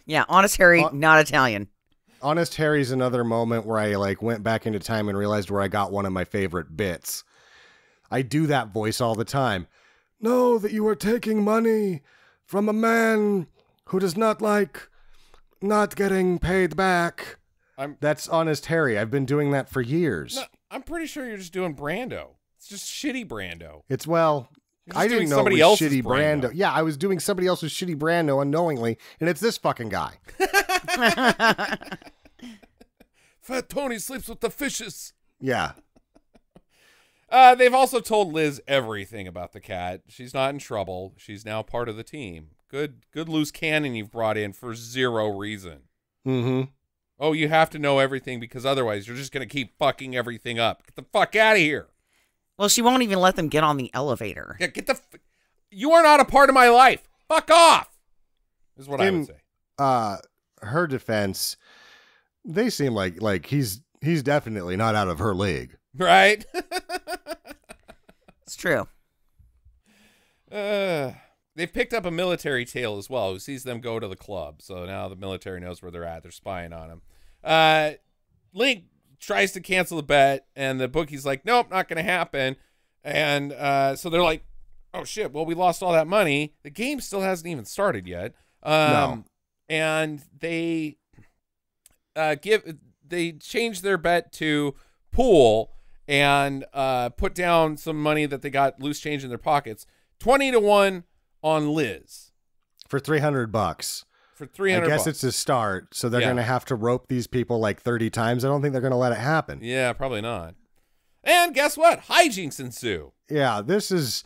Yeah, Honest Harry, not Italian. Honest Harry's another moment where I went back into time and realized where I got one of my favorite bits. I do that voice all the time. Know that you are taking money from a man who does not like not getting paid back. That's Honest Harry. I've been doing that for years. No, I'm pretty sure you're just doing Brando. It's just shitty Brando. I didn't know it was shitty Brando. Yeah, I was doing somebody else's shitty Brando unknowingly, and it's this fucking guy. Fat Tony sleeps with the fishes. Yeah. They've also told Liz everything about the cat. She's not in trouble. She's now part of the team. Good loose cannon you've brought in for zero reason. Mm-hmm. Oh, you have to know everything because otherwise you're just going to keep fucking everything up. Get the fuck out of here. Well, she won't even let them get on the elevator. Yeah, you are not a part of my life. Fuck off. Is what I would say. Her defense, they seem like he's definitely not out of her league. Right? It's true. They've picked up a military tail as well who sees them go to the club. So now the military knows where they're at. They're spying on him. Link tries to cancel the bet, and the bookie's like, nope, not going to happen. And so they're like, oh, shit, well, we lost all that money. The game still hasn't even started yet. No. And they change their bet to pool and put down some money that they got loose change in their pockets. 20-1 on Liz. For $300. For $300. I guess it's a start, so they're going to have to rope these people like 30 times. I don't think they're going to let it happen. Yeah, probably not. And guess what? Hijinks ensue. Yeah, this is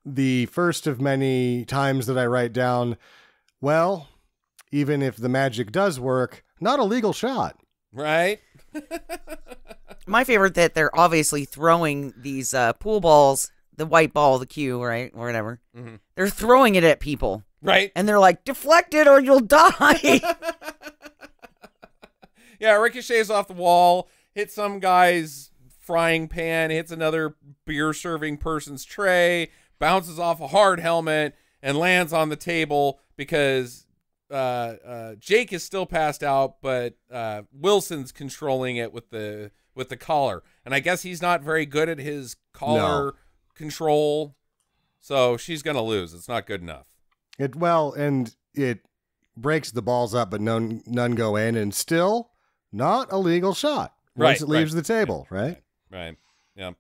the first of many times that I write down, well, even if the magic does work, not a legal shot. Right? My favorite that they're obviously throwing these pool balls, the white ball, the cue, right? Or whatever. Mm-hmm. They're throwing it at people. Right. And they're like, deflect it or you'll die. Yeah, ricochets off the wall, hits some guy's frying pan, hits another beer-serving person's tray, bounces off a hard helmet, and lands on the table because Jake is still passed out, but Wilson's controlling it with the collar. And I guess he's not very good at his collar control, so she's going to lose. It's not good enough. It breaks the balls up, but none go in, and still not a legal shot once it leaves the table, right? Right. Yeah.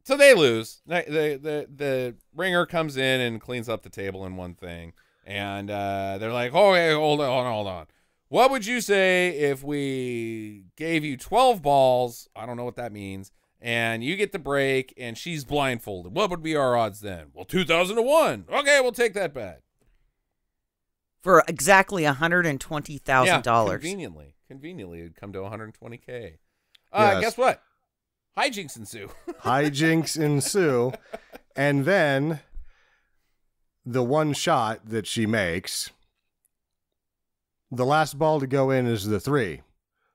So they lose. The ringer comes in and cleans up the table in one thing, and they're like, "Okay, hold on. What would you say if we gave you 12 balls? I don't know what that means." And you get the break, and she's blindfolded. What would be our odds then? Well, 2,000 to 1. Okay, we'll take that bet. for exactly $120,000. Conveniently, it'd come to $120K. Yes. Guess what? Hijinks ensue. Hijinks ensue. And then the one shot that she makes, the last ball to go in is the 3.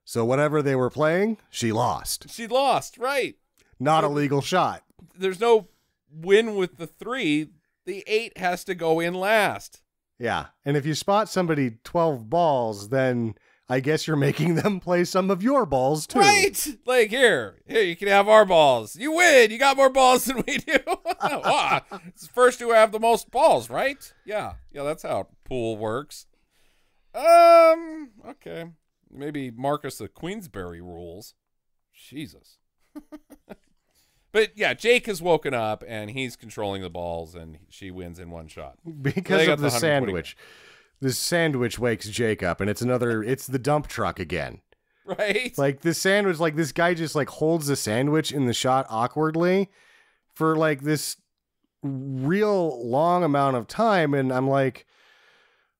So whatever they were playing, she lost. She lost, right. Not a legal shot. There's no win with the 3. The 8 has to go in last. Yeah. And if you spot somebody 12 balls, then I guess you're making them play some of your balls too. Right. Like, here, you can have our balls. You win. You got more balls than we do. Wow. It's the first to have the most balls, right? Yeah. Yeah, that's how pool works. Okay. Maybe Marcus the Queensberry rules. Jesus. But yeah, Jake has woken up and he's controlling the balls and she wins in one shot. Because of the sandwich. This sandwich wakes Jake up and it's the dump truck again. Right? Like this sandwich, like this guy just like holds the sandwich in the shot awkwardly for like this real long amount of time. And I'm like,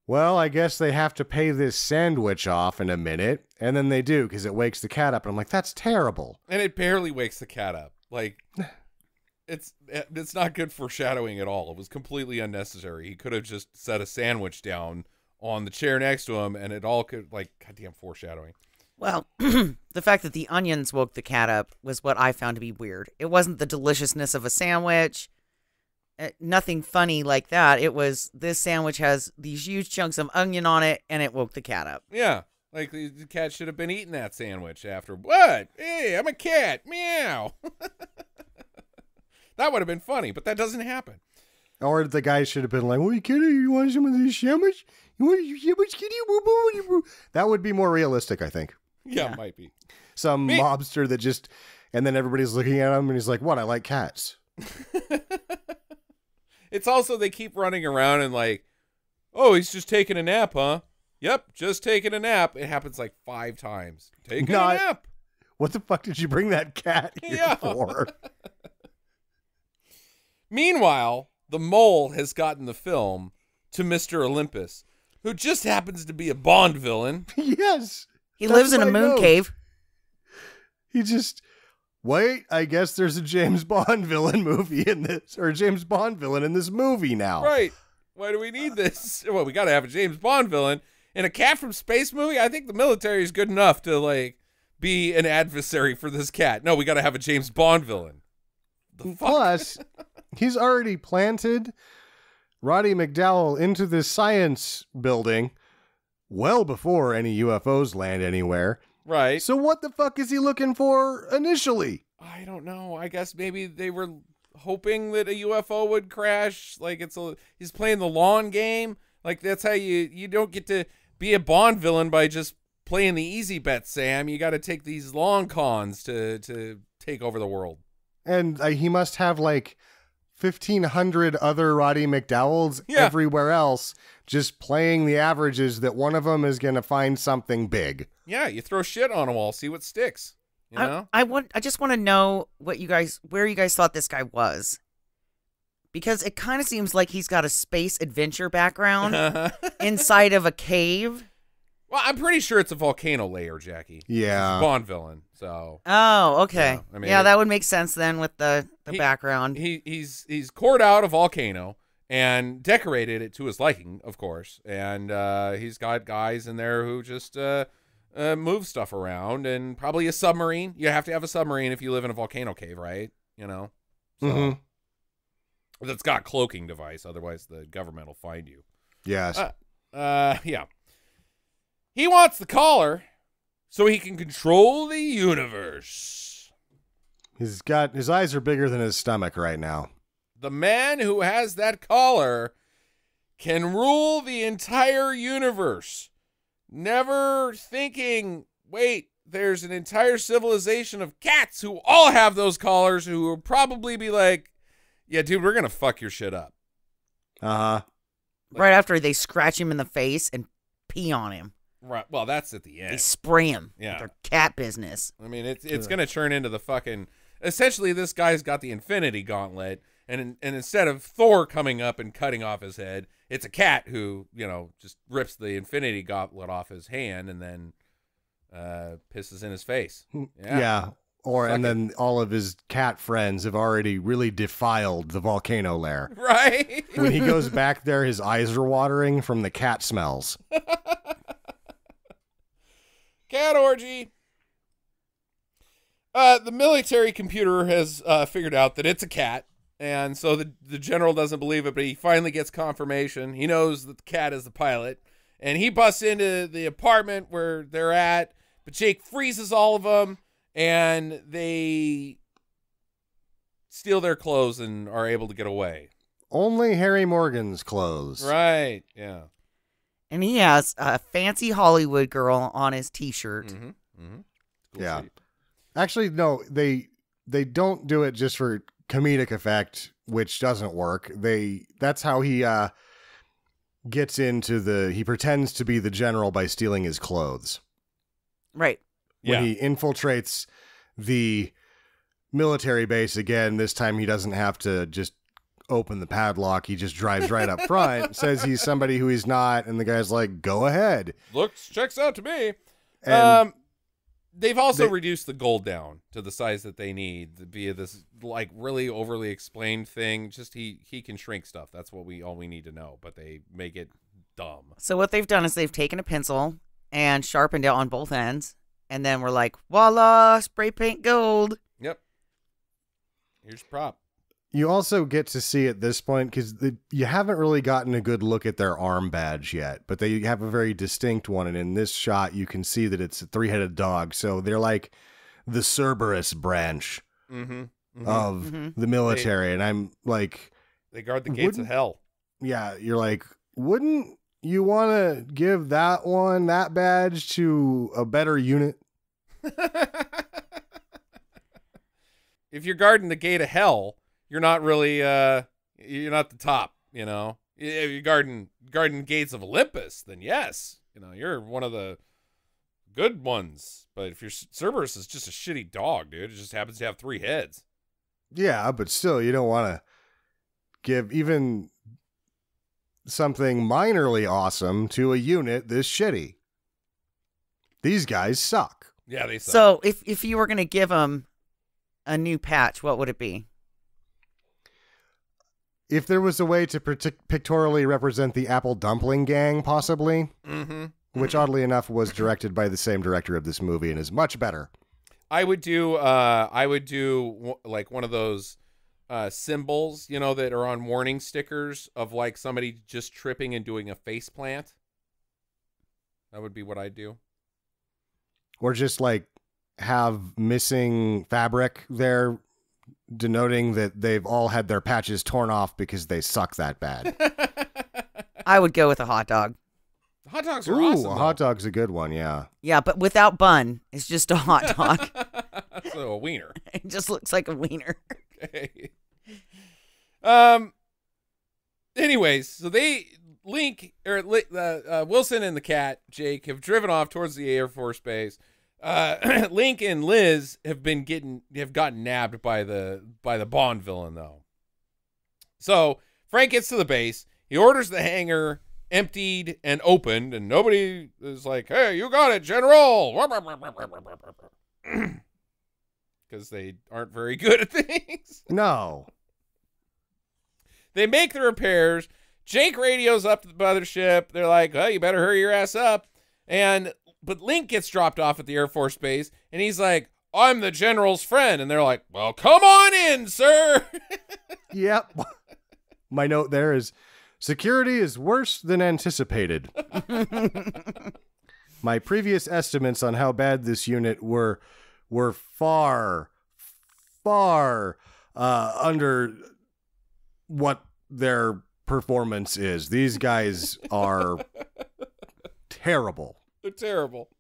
well, I guess they have to pay this sandwich off in a minute. And then they do because it wakes the cat up. And I'm like, that's terrible. And it barely wakes the cat up. Like, it's not good foreshadowing at all. It was completely unnecessary. He could have just set a sandwich down on the chair next to him, and it all could, like, goddamn foreshadowing. Well, the fact that the onions woke the cat up was what I found to be weird. It wasn't the deliciousness of a sandwich. Nothing funny like that. It was, this sandwich has these huge chunks of onion on it, and it woke the cat up. Yeah. Like, the cat should have been eating that sandwich after. What? Hey, I'm a cat. Meow. That would have been funny, but that doesn't happen. Or the guy should have been like, "Well, kitty, you want some of this sandwich? You want your sandwich, kitty?" That would be more realistic, I think. Yeah, it might be. Some mobster that just, and then everybody's looking at him and he's like, "What? I like cats." It's also, they keep running around and like, oh, he's just taking a nap, huh? Yep, just taking a nap. It happens like 5 times. Taking a nap. What the fuck did you bring that cat here for? Meanwhile, the mole has gotten the film to Mr. Olympus, who just happens to be a Bond villain. Yes. He lives in a moon cave. He just, wait, I guess there's a James Bond villain movie in this, or a James Bond villain in this movie now. Right. Why do we need this? Well, we got to have a James Bond villain. In a cat from space movie, I think the military is good enough to, like, be an adversary for this cat. No, we got to have a James Bond villain. Plus, he's already planted Roddy McDowell into this science building well before any UFOs land anywhere. Right. So what the fuck is he looking for initially? I don't know. I guess maybe they were hoping that a UFO would crash. Like, he's playing the long game. Like, that's how you don't get to be a Bond villain by just playing the easy bet, Sam. You got to take these long cons to take over the world. And he must have like 1,500 other Roddy McDowells everywhere else, just playing the averages that one of them is going to find something big. Yeah, you throw shit on a wall, see what sticks. You know? I just want to know where you guys thought this guy was. Because it kind of seems like he's got a space adventure background inside of a cave. Well, I'm pretty sure it's a volcano layer, Jackie. Yeah. It's a Bond villain, so. Oh, okay. Yeah, I mean, that would make sense then with the background. He's cored out a volcano and decorated it to his liking, of course. And he's got guys in there who just move stuff around, and probably a submarine. You have to have a submarine if you live in a volcano cave, right? You know? So. Mm-hmm. That's got cloaking device, otherwise the government will find you. Yes. Yeah. He wants the collar so he can control the universe. His eyes are bigger than his stomach right now. The man who has that collar can rule the entire universe. Never thinking, wait, there's an entire civilization of cats who all have those collars, who will probably be like, yeah, dude, we're going to fuck your shit up. Uh-huh. Right after they scratch him in the face and pee on him. Right. Well, that's at the end. They spray him. Yeah. With their cat business. I mean, it's going to turn into the fucking... Essentially, this guy's got the Infinity Gauntlet, And instead of Thor coming up and cutting off his head, it's a cat who, just rips the Infinity Gauntlet off his hand and then pisses in his face. Yeah. And then all of his cat friends have already really defiled the volcano lair. Right? When he goes back there, his eyes are watering from the cat smells. Cat orgy. The military computer has figured out that it's a cat, and so the general doesn't believe it, but he finally gets confirmation. He knows that the cat is the pilot, and he busts into the apartment where they're at, but Jake freezes all of them, and they steal their clothes and are able to get away. Only Harry Morgan's clothes. Right, yeah. And he has a fancy Hollywood girl on his T-shirt. Mm-hmm. Mm-hmm. Cool Yeah. shape. Actually, no, they don't do it just for comedic effect, which doesn't work. That's how he gets into he pretends to be the general by stealing his clothes. Right. When he infiltrates the military base again, this time he doesn't have to just open the padlock. He just drives right up front, says he's somebody who he's not, and the guy's like, go ahead. Checks out to me. And they've also reduced the gold down to the size that they need via this really overly explained thing. Just he can shrink stuff. That's all we need to know, but they make it dumb. So what they've done is they've taken a pencil and sharpened it on both ends, and then we're like, voila, spray paint gold. Yep. Here's your prop. You also get to see at this point, because you haven't really gotten a good look at their arm badge yet, but they have a very distinct one. And in this shot, you can see that it's a 3-headed dog. So they're like the Cerberus branch of the military. And I'm like... They guard the gates of hell. Yeah, you're like, wouldn't you want to give that badge to a better unit? If you're guarding the gate of hell... You're not really, you're not the top, If you're guarding gates of Olympus, then yes, you're one of the good ones. But if your Cerberus is just a shitty dog, dude, it just happens to have 3 heads. Yeah, but still, you don't want to give even something minorly awesome to a unit this shitty. These guys suck. Yeah, they suck. So if you were going to give them a new patch, what would it be? If there was a way to pictorially represent the Apple Dumpling Gang, possibly, which oddly enough was directed by the same director of this movie and is much better. I would do like one of those symbols, that are on warning stickers of like somebody just tripping and doing a face plant. That would be what I'd do. Or just like have missing fabric there, denoting that they've all had their patches torn off because they suck that bad. I would go with a hot dog. Hot dogs are awesome. A hot dog's a good one, yeah. Yeah, but without bun. It's just a hot dog. So a wiener. It just looks like a wiener. Okay. Anyways, so Wilson and the cat, Jake, have driven off towards the Air Force Base. Link and Liz have gotten nabbed by the Bond villain though. So Frank gets to the base. He orders the hangar emptied and opened, and nobody is like, "Hey, you got it, General," because they aren't very good at things. No. They make the repairs. Jake radios up to the mothership. They're like, "Oh, you better hurry your ass up," But Link gets dropped off at the Air Force Base, and he's like, "I'm the general's friend." And they're like, "Well, come on in, sir." Yep. My note there is, security is worse than anticipated. My previous estimates on how bad this unit were far, far under what their performance is. These guys are terrible. They're terrible.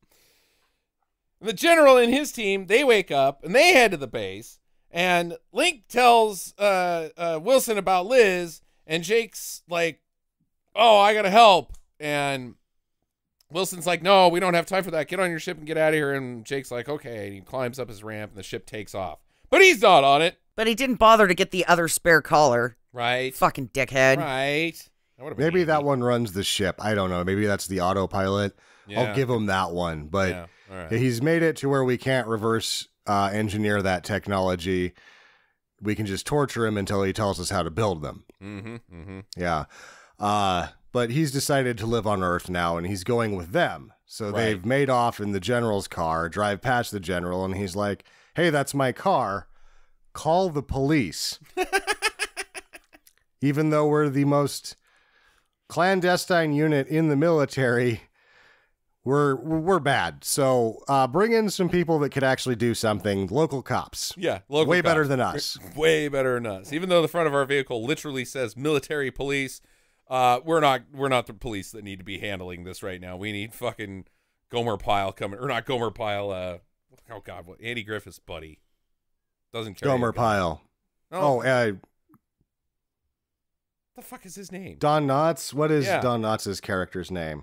The general and his team, they wake up and they head to the base, and Link tells Wilson about Liz, and Jake's like, "Oh, I gotta help." And Wilson's like, "No, we don't have time for that. Get on your ship and get out of here." And Jake's like, "Okay." And he climbs up his ramp and the ship takes off. But he's not on it. But he didn't bother to get the other spare collar. Right. Fucking dickhead. Right. That would've been Maybe that easy. one runs the ship. I don't know. Maybe that's the autopilot. Yeah. I'll give him that one. But Yeah. All right. he's made it to where we can't reverse engineer that technology. We can just torture him until he tells us how to build them. Mm-hmm. Mm-hmm. Yeah. But he's decided to live on Earth now, and he's going with them. So Right. they've made off in the general's car, drive past the general, and he's like, hey, that's my car. Call the police. Even though we're the most clandestine unit in the military, we're bad. So bring in some people that could actually do something. Local cops. Yeah. Local Way better cops. than us. Way better than us. Even though the front of our vehicle literally says military police, we're not the police that need to be handling this right now. We need fucking Gomer Pyle coming, or not Gomer Pyle. Oh God, what Andy Griffith's buddy doesn't carry Gomer a gun. Pyle. Oh, Oh, the fuck is his name? Don Knotts. What is Yeah. Don Knotts' character's name?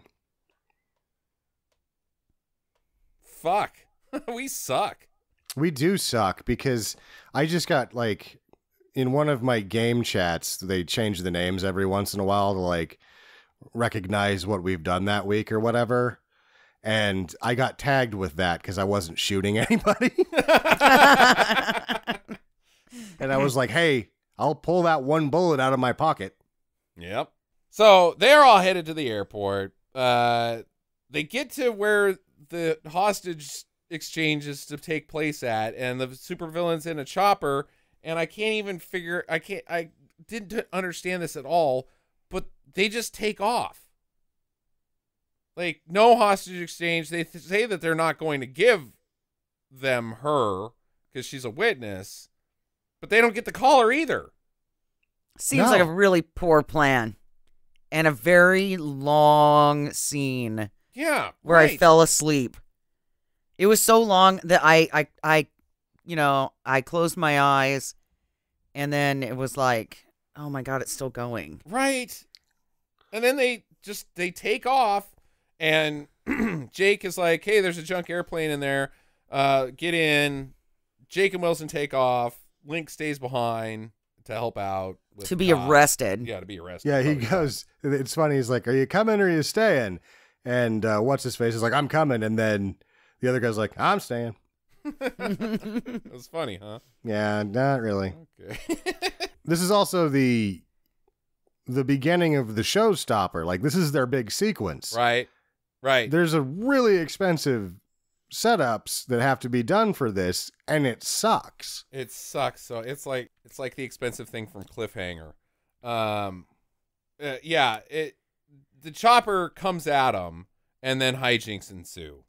Fuck, we suck. We do suck because I just got like in one of my game chats, they change the names every once in a while to like recognize what we've done that week or whatever. And I got tagged with that because I wasn't shooting anybody. And I was like, hey, I'll pull that one bullet out of my pocket. Yep. So they're all headed to the airport. They get to where the hostage exchange is to take place at, and the supervillain's in a chopper, and I didn't understand this at all, but they just take off. Like, no hostage exchange. They say that they're not going to give them her because she's a witness, but they don't get the collar either. Seems No. like a really poor plan. And a very long scene Yeah. where I right. fell asleep. It was so long that I closed my eyes, and then it was like, oh my God, it's still going. Right. And then they take off, and Jake is like, hey, there's a junk airplane in there. Get in. Jake and Wilson take off. Link stays behind to help out. With To be the cops. arrested. Yeah, to be arrested. Yeah, he Probably goes, it's funny. He's like, are you coming or are you staying? And what's his face is like, I'm coming. And then the other guy's like, I'm staying. It was funny, huh? Yeah, not really. Okay. This is also the beginning of the showstopper. Like, this is their big sequence. Right. Right. There's a really expensive setups that have to be done for this, and it sucks. It sucks. So it's like the expensive thing from Cliffhanger. Yeah. The chopper comes at him, and then hijinks ensue.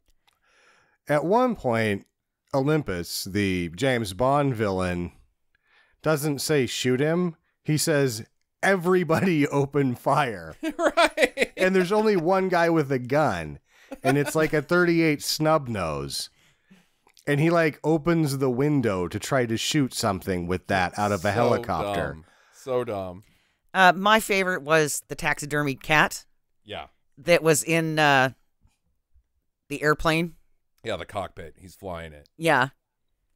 At one point, Olympus, the James Bond villain, doesn't say shoot him. He says, everybody open fire. Right. And there's only one guy with a gun, and it's like a 38 snub nose. And he like opens the window to try to shoot something with that out of a helicopter. Dumb. So dumb. My favorite was the taxidermied cat Yeah. that was in the airplane. Yeah, the cockpit. He's flying it. Yeah,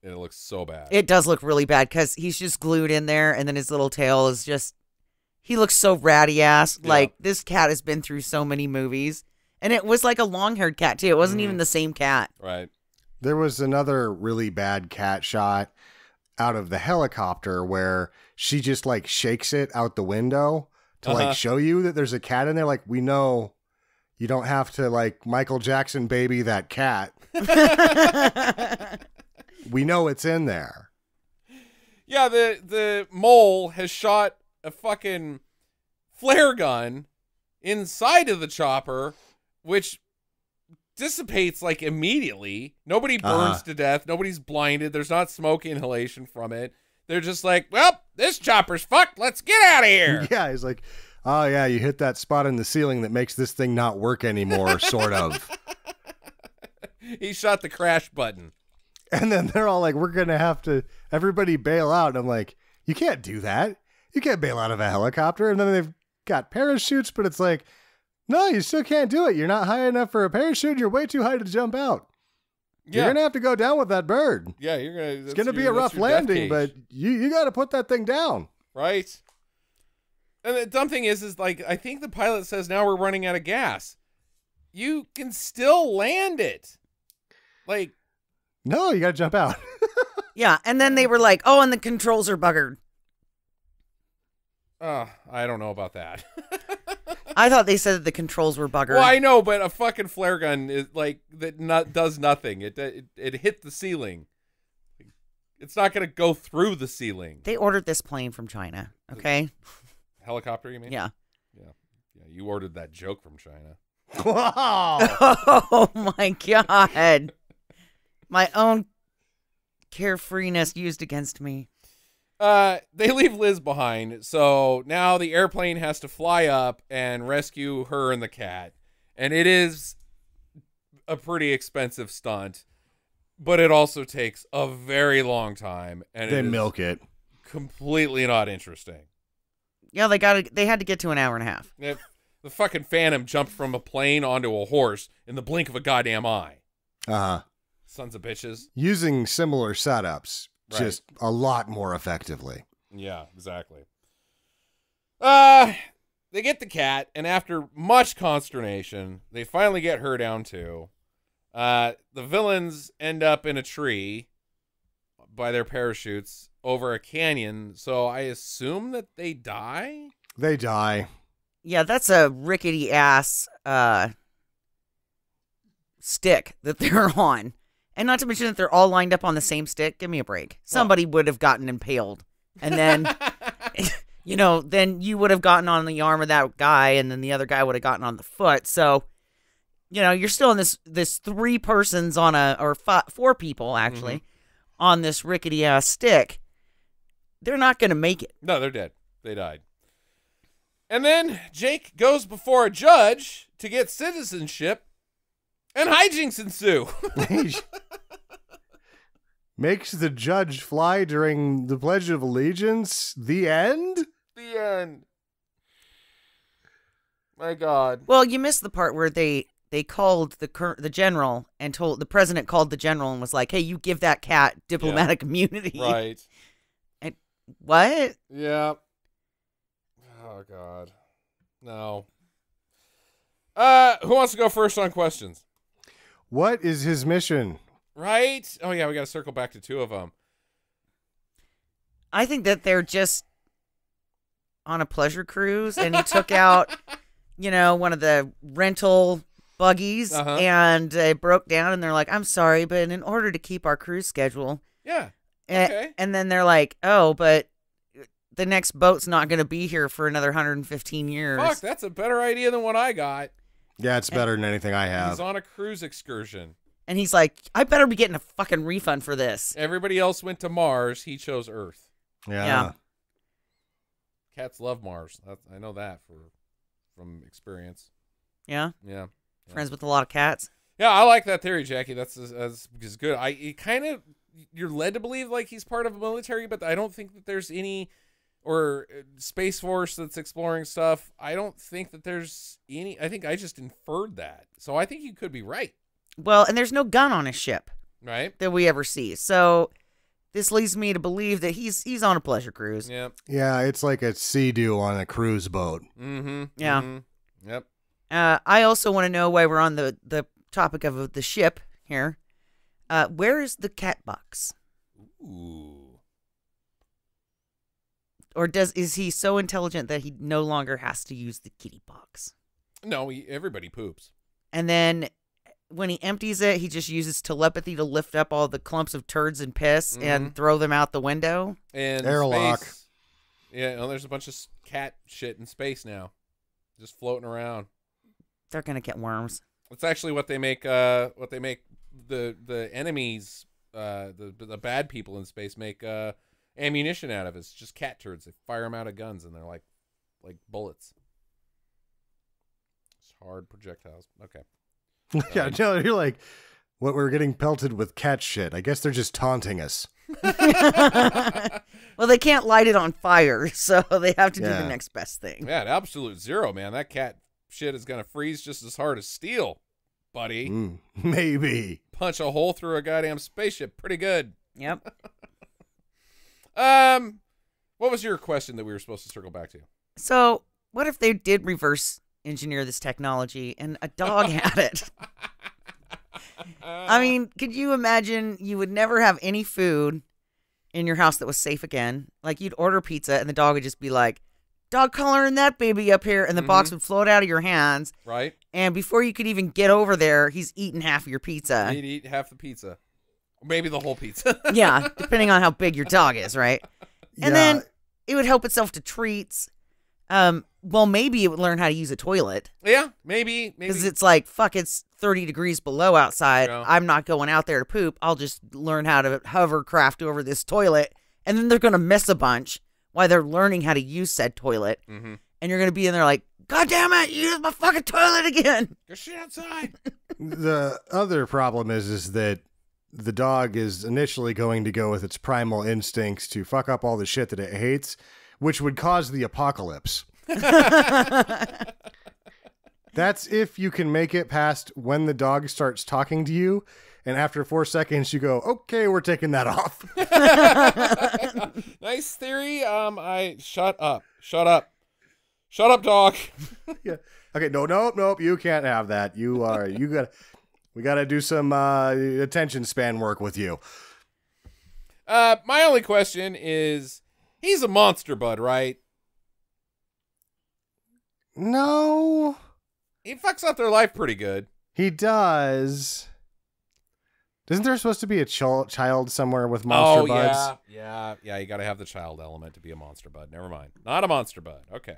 And it looks so bad. it does look really bad because he's just glued in there, and then his little tail is just, he looks so ratty ass. Yeah. Like, this cat has been through so many movies. And it was like a long-haired cat, too. It wasn't even the same cat. Right. There was another really bad cat shot out of the helicopter where she just like shakes it out the window to like show you that there's a cat in there. Like, we know you don't have to like Michael Jackson baby that cat. We know it's in there. Yeah, the mole has shot a fucking flare gun inside of the chopper, which dissipates like immediately. Nobody burns to death. Nobody's blinded. There's not smoke inhalation from it. They're just like, well, this chopper's fucked. Let's get out of here. Yeah, he's like, oh yeah, you hit that spot in the ceiling that makes this thing not work anymore, sort of. He shot the crash button. And then they're all like, we're going to have to, everybody bail out. And I'm like, you can't do that. You can't bail out of a helicopter. And then they've got parachutes, but it's like, no, you still can't do it. You're not high enough for a parachute. You're way too high to jump out. You're going to have to go down with that bird. Yeah, you're gonna. It's going to be a rough landing, but you got to put that thing down. Right. And the dumb thing is like, I think the pilot says now we're running out of gas. You can still land it. Like, no, you got to jump out. Yeah, and then they were like, oh, and the controls are buggered. I don't know about that. I thought they said that the controls were buggered. Well, I know, but a fucking flare gun is like that does nothing. It hit the ceiling. It's not going to go through the ceiling. They ordered this plane from China, okay? Helicopter, you mean? Yeah. Yeah. You ordered that joke from China. Wow. Oh, my God. My own carefreeness used against me. They leave Liz behind, so now the airplane has to fly up and rescue her and the cat. And it is a pretty expensive stunt, but it also takes a very long time. And they milk it. Completely not interesting. Yeah, they had to get to an hour and a half. The fucking Phantom jumped from a plane onto a horse in the blink of a goddamn eye. Uh-huh. Sons of bitches. Using similar setups. Right. Just a lot more effectively. Yeah, exactly. They get the cat, and after much consternation, they finally get her down too. The villains end up in a tree by their parachutes over a canyon, so I assume that they die? They die. Yeah, that's a rickety ass stick that they're on. And not to mention that they're all lined up on the same stick. Give me a break. Somebody would have gotten impaled. And then, then you would have gotten on the arm of that guy, and then the other guy would have gotten on the foot. So, you're still in this 3 persons on or 4 people, actually, on this rickety-ass stick. They're not going to make it. No, they're dead. They died. And then Jake goes before a judge to get citizenship, and hijinks ensue. Makes the judge fly during the Pledge of Allegiance. The end? The end. My God. Well, you missed the part where they called the general and told the president called the general and was like, "Hey, you give that cat diplomatic immunity." Right. And what? Yeah. Oh God. No. Who wants to go first on questions? What is his mission? Right? Oh yeah, we got to circle back to 2 of them. I think that they're just on a pleasure cruise, and he took out, one of the rental buggies, and it broke down, and they're like, "I'm sorry, but in order to keep our cruise schedule." Yeah. Okay. And then they're like, "Oh, but the next boat's not going to be here for another 115 years." Fuck, that's a better idea than what I got. Yeah, it's better than anything I have. He's on a cruise excursion. And he's like, "I better be getting a fucking refund for this." Everybody else went to Mars. He chose Earth. Yeah. Cats love Mars. I know that from experience. Yeah? Yeah. Friends with a lot of cats? Yeah, I like that theory, Jackie. That's good. You're led to believe like he's part of a military, but I don't think that there's any, or Space Force that's exploring stuff. I don't think that there's any. I think I just inferred that. So I think you could be right. Well, and there's no gun on his ship. Right. That we ever see. So this leads me to believe that he's on a pleasure cruise. Yeah. Yeah, it's like a sea-doo on a cruise boat. Mm-hmm. Yeah. Mm-hmm. Yep. I also want to know, why we're on the topic of the ship here. Where is the cat box? Ooh. Or is he so intelligent that he no longer has to use the kitty box? No, everybody poops. And then when he empties it, he just uses telepathy to lift up all the clumps of turds and piss and throw them out the window. And airlock. Space, yeah, there's a bunch of cat shit in space now, just floating around. They're gonna get worms. It's actually what they make. The enemies, the bad people in space make ammunition out of. It's just cat turds. They fire them out of guns, and they're like bullets. It's hard projectiles. Okay. Yeah, no, you're like, what, we're getting pelted with cat shit. I guess they're just taunting us. Well, they can't light it on fire, so they have to do the next best thing. Yeah, at absolute zero, man. That cat shit is gonna freeze just as hard as steel, buddy. Maybe. punch a hole through a goddamn spaceship. Pretty good. Yep. What was your question that we were supposed to circle back to? So, what if they did reverse engineer this technology and a dog had it? I mean, could you imagine you would never have any food in your house that was safe again? Like, you'd order pizza and the dog would just be like, dog collaring that baby up here, and the box would float out of your hands. Right. And before you could even get over there, he's eaten half of your pizza. He'd eat half the pizza. Or maybe the whole pizza. Yeah, depending on how big your dog is, right? And then it would help itself to treats. Well, maybe it would learn how to use a toilet. Yeah, maybe. Because it's like, fuck, it's 30 degrees below outside. Yeah. I'm not going out there to poop. I'll just learn how to hovercraft over this toilet. And then they're going to miss a bunch while they're learning how to use said toilet. Mm-hmm. And you're going to be in there like, God damn it, you used my fucking toilet again. Go shit outside. The other problem is that the dog is initially going to go with its primal instincts to fuck up all the shit that it hates, which would cause the apocalypse. That's if you can make it past when the dog starts talking to you, and after 4 seconds you go, okay, we're taking that off. Nice theory. Shut up, dog. Yeah. Okay, nope, you can't have that. We gotta do some attention span work with you. My only question is, he's a monster bud, right? No. He fucks up their life pretty good. He does. Isn't there supposed to be a child somewhere with monster buds? Yeah. You got to have the child element to be a monster bud. Never mind. Not a monster bud. Okay.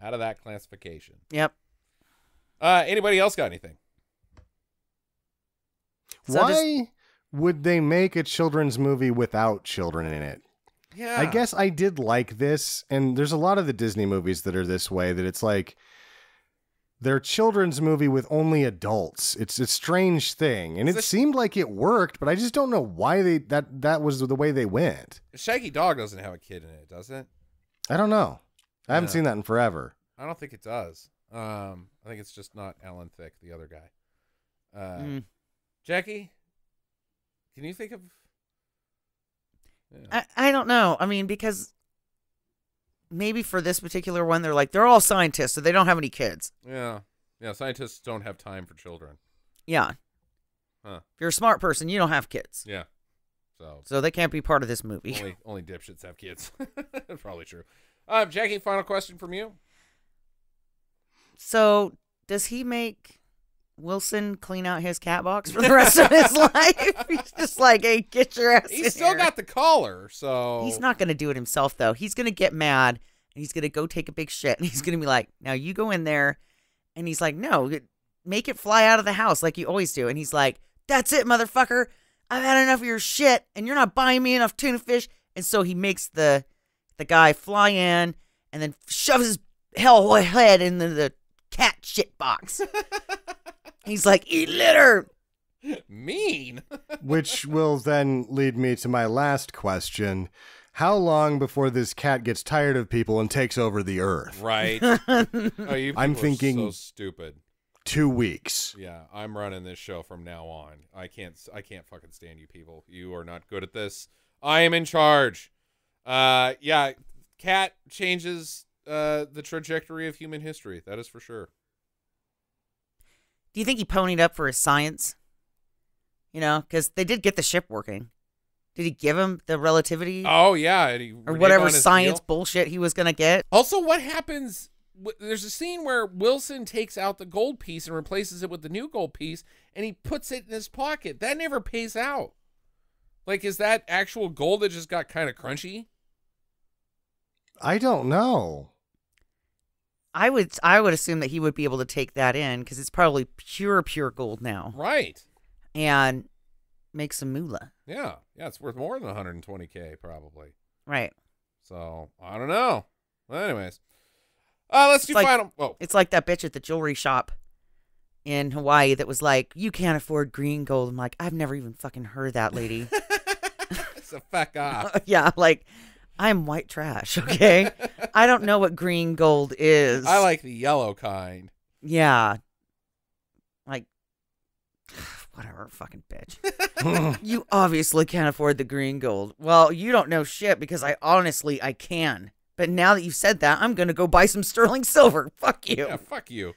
Out of that classification. Yep. Anybody else got anything? Why would they make a children's movie without children in it? Yeah. I guess I did like this, and there's a lot of the Disney movies that are this way, that it's like they're children's movie with only adults. It's a strange thing, and it seemed like it worked, but I just don't know why that was the way they went. Shaggy Dog doesn't have a kid in it, does it? I don't know. I haven't seen that in forever. I don't think it does. I think it's just not Alan Thicke, the other guy. Jackie, can you think of... Yeah. I don't know. I mean, because maybe for this particular one, they're all scientists, so they don't have any kids. Yeah. Scientists don't have time for children. Yeah. Huh. If you're a smart person, you don't have kids. Yeah. So they can't be part of this movie. Only dipshits have kids. That's probably true. Jackie, final question from you. So does he make Wilson clean out his cat box for the rest of his life? He's just like, hey, get your ass in He's still here. got the collar, so... He's not going to do it himself, though. He's going to get mad, and he's going to go take a big shit, and he's going to be like, now you go in there, and he's like, no, make it fly out of the house like you always do. And he's like, that's it, motherfucker. I've had enough of your shit, and you're not buying me enough tuna fish. And so he makes the guy fly in, and then shoves his hell head into the cat shit box. He's like, eat litter. Mean. Which will then lead me to my last question. How long before this cat gets tired of people and takes over the earth? Right. I'm thinking so stupid. 2 weeks. Yeah, I'm running this show from now on. I can't fucking stand you people. You are not good at this. I am in charge. Yeah, cat changes the trajectory of human history. That is for sure. Do you think he ponied up for his science? You know, because they did get the ship working. Did he give him the relativity? Oh, yeah. Or whatever science bullshit he was going to get? Also, what happens... There's a scene where Wilson takes out the gold piece and replaces it with the new gold piece, and he puts it in his pocket. That never pays out. Like, is that actual gold that just got kind of crunchy? I don't know. I would assume that he would be able to take that in because it's probably pure gold now. Right. And make some moolah. Yeah. Yeah, it's worth more than $120K probably. Right. So, I don't know. Well, anyways. Let's do final. Whoa. It's like that bitch at the jewelry shop in Hawaii that was like, you can't afford green gold. I'm like, I've never even fucking heard that, lady. So fuck off. Yeah, like, I'm white trash, okay? I don't know what green gold is. I like the yellow kind. Yeah. Like, whatever, fucking bitch. You obviously can't afford the green gold. Well, you don't know shit because I can. But now that you said that, I'm going to go buy some sterling silver. Fuck you. Yeah, fuck you.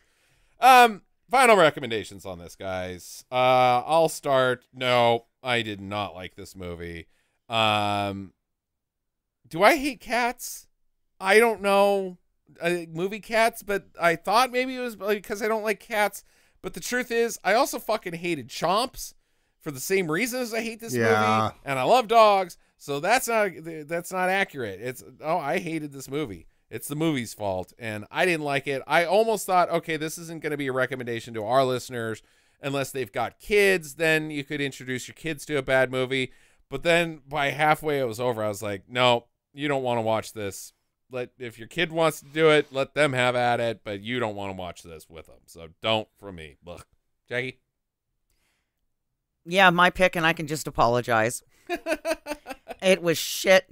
Final recommendations on this, guys. I'll start. No, I did not like this movie. Do I hate cats? I don't know. Movie cats, but I thought maybe it was because I don't like cats. But the truth is, I also fucking hated chomps for the same reasons I hate this movie, and I love dogs. So that's not accurate. I hated this movie. It's the movie's fault, and I didn't like it. I almost thought, okay, this isn't going to be a recommendation to our listeners unless they've got kids. Then you could introduce your kids to a bad movie. But then by halfway it was over, I was like, no, you don't want to watch this. If your kid wants to do it, let them have at it, but you don't want to watch this with them. So don't for me. Ugh. Jackie? Yeah, my pick, and I can just apologize. It was shit.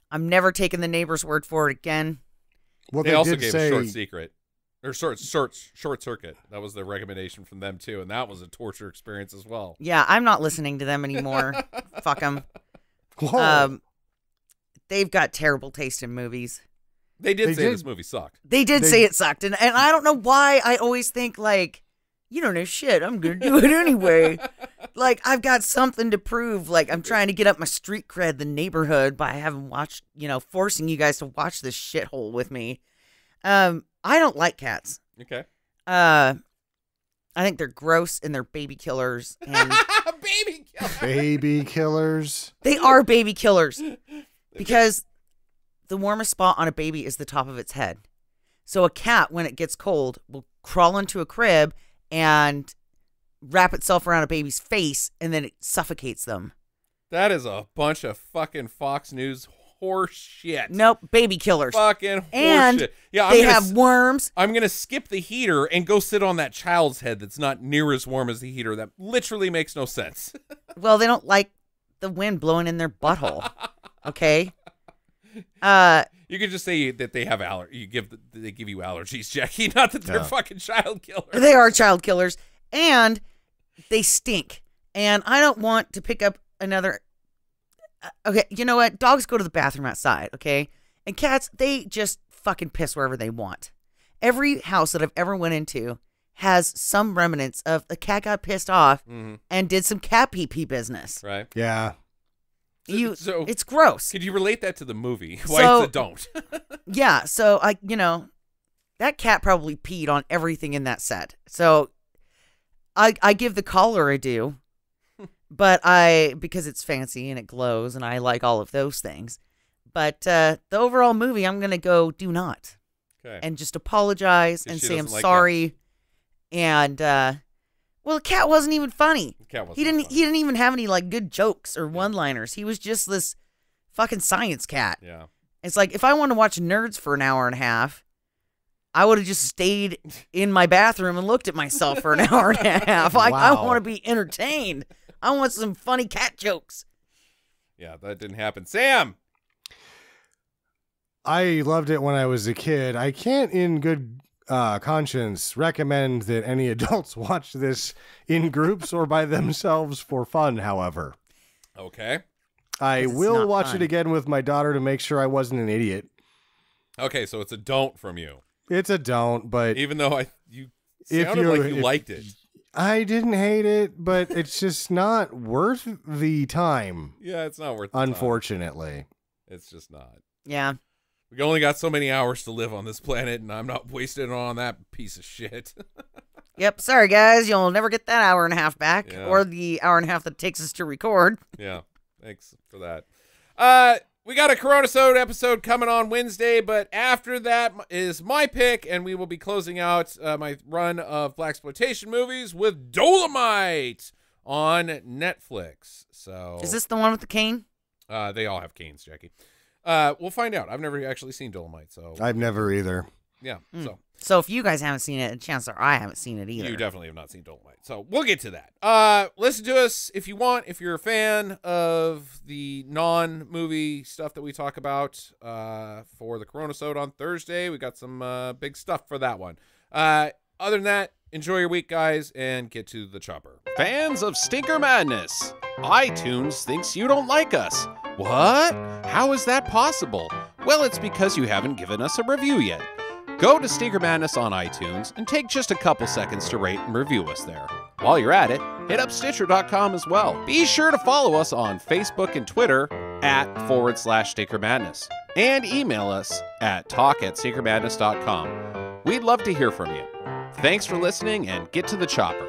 I'm never taking the neighbor's word for it again. Well, they also gave a short secret. Or short circuit. That was the recommendation from them, too. And that was a torture experience as well. Yeah, I'm not listening to them anymore. Fuck them. They've got terrible taste in movies. They did say this movie sucked. They did say it sucked. And I don't know why I always think, like, you don't know shit. I'm going to do it anyway. Like, I've got something to prove. Like, I'm trying to get up my street cred, the neighborhood, by having watched, forcing you guys to watch this shithole with me. I don't like cats. Okay. I think they're gross and they're baby killers. And baby killers. Baby killers. They are baby killers. Because the warmest spot on a baby is the top of its head. So a cat, when it gets cold, will crawl into a crib and wrap itself around a baby's face, and then it suffocates them. That is a bunch of fucking Fox News horse shit. Nope, baby killers. Fucking horse and shit. Yeah, they have worms. I'm going to skip the heater and go sit on that child's head that's not near as warm as the heater. That literally makes no sense. Well, they don't like the wind blowing in their butthole. Okay? You could just say that they have they give you allergies, Jackie. Not that they're fucking child killers. They are child killers, and they stink. And I don't want to pick up another. Okay, you know what? Dogs go to the bathroom outside. Okay, and cats, they just fucking piss wherever they want. Every house that I've ever went into has some remnants of the cat got pissed off and did some cat pee business. Right. Yeah. So it's gross. Could you relate that to the movie? Why don't? Yeah, so that cat probably peed on everything in that set. So I give the collar a do, but because it's fancy and it glows and I like all of those things. But the overall movie, I'm gonna go do not. Okay. And just apologize and say I'm like sorry. And well, the cat wasn't even funny. He didn't even have any like good jokes or one-liners. He was just this fucking science cat. Yeah. It's like if I wanted to watch Nerds for an hour and a half, I would have just stayed in my bathroom and looked at myself for an hour and a half. Like, I want to be entertained. I want some funny cat jokes. Yeah, that didn't happen. Sam! I loved it when I was a kid. I can't in good conscience recommend that any adults watch this in groups or by themselves for fun, however. Okay. I will watch it again with my daughter to make sure I wasn't an idiot. Okay, so it's a don't from you. It's a don't, but... Even though you sounded like you liked it. I didn't hate it, but it's just not worth the time. Yeah, it's not worth the time. Unfortunately. It's just not. Yeah. We only got so many hours to live on this planet, and I'm not wasting it on that piece of shit. Yep. Sorry, guys. You'll never get that hour and a half back, Yeah. or the hour and a half that it takes us to record. Yeah. Thanks for that. We got a Corona-sode episode coming on Wednesday, but after that is my pick, and we will be closing out my run of blaxploitation movies with Dolomite on Netflix. So Is this the one with the cane? they all have canes, Jackie. We'll find out. I've never actually seen Dolomite, so I've never either. yeah. So if you guys haven't seen it, chances are I haven't seen it either. You definitely have not seen Dolomite. So we'll get to that. Listen to us if you want, if you're a fan of the non-movie stuff that we talk about for the Corona-sode on Thursday. We got some big stuff for that one. Other than that, Enjoy your week, guys, and get to the chopper. Fans of Stinker Madness, iTunes thinks you don't like us. What? How is that possible? Well, it's because you haven't given us a review yet. Go to Stinker Madness on iTunes and take just a couple seconds to rate and review us there. While you're at it, hit up Stitcher.com as well. Be sure to follow us on Facebook and Twitter @/Stinker Madness and email us at talk@stinkermadness.com. We'd love to hear from you. Thanks for listening and get to the chopper.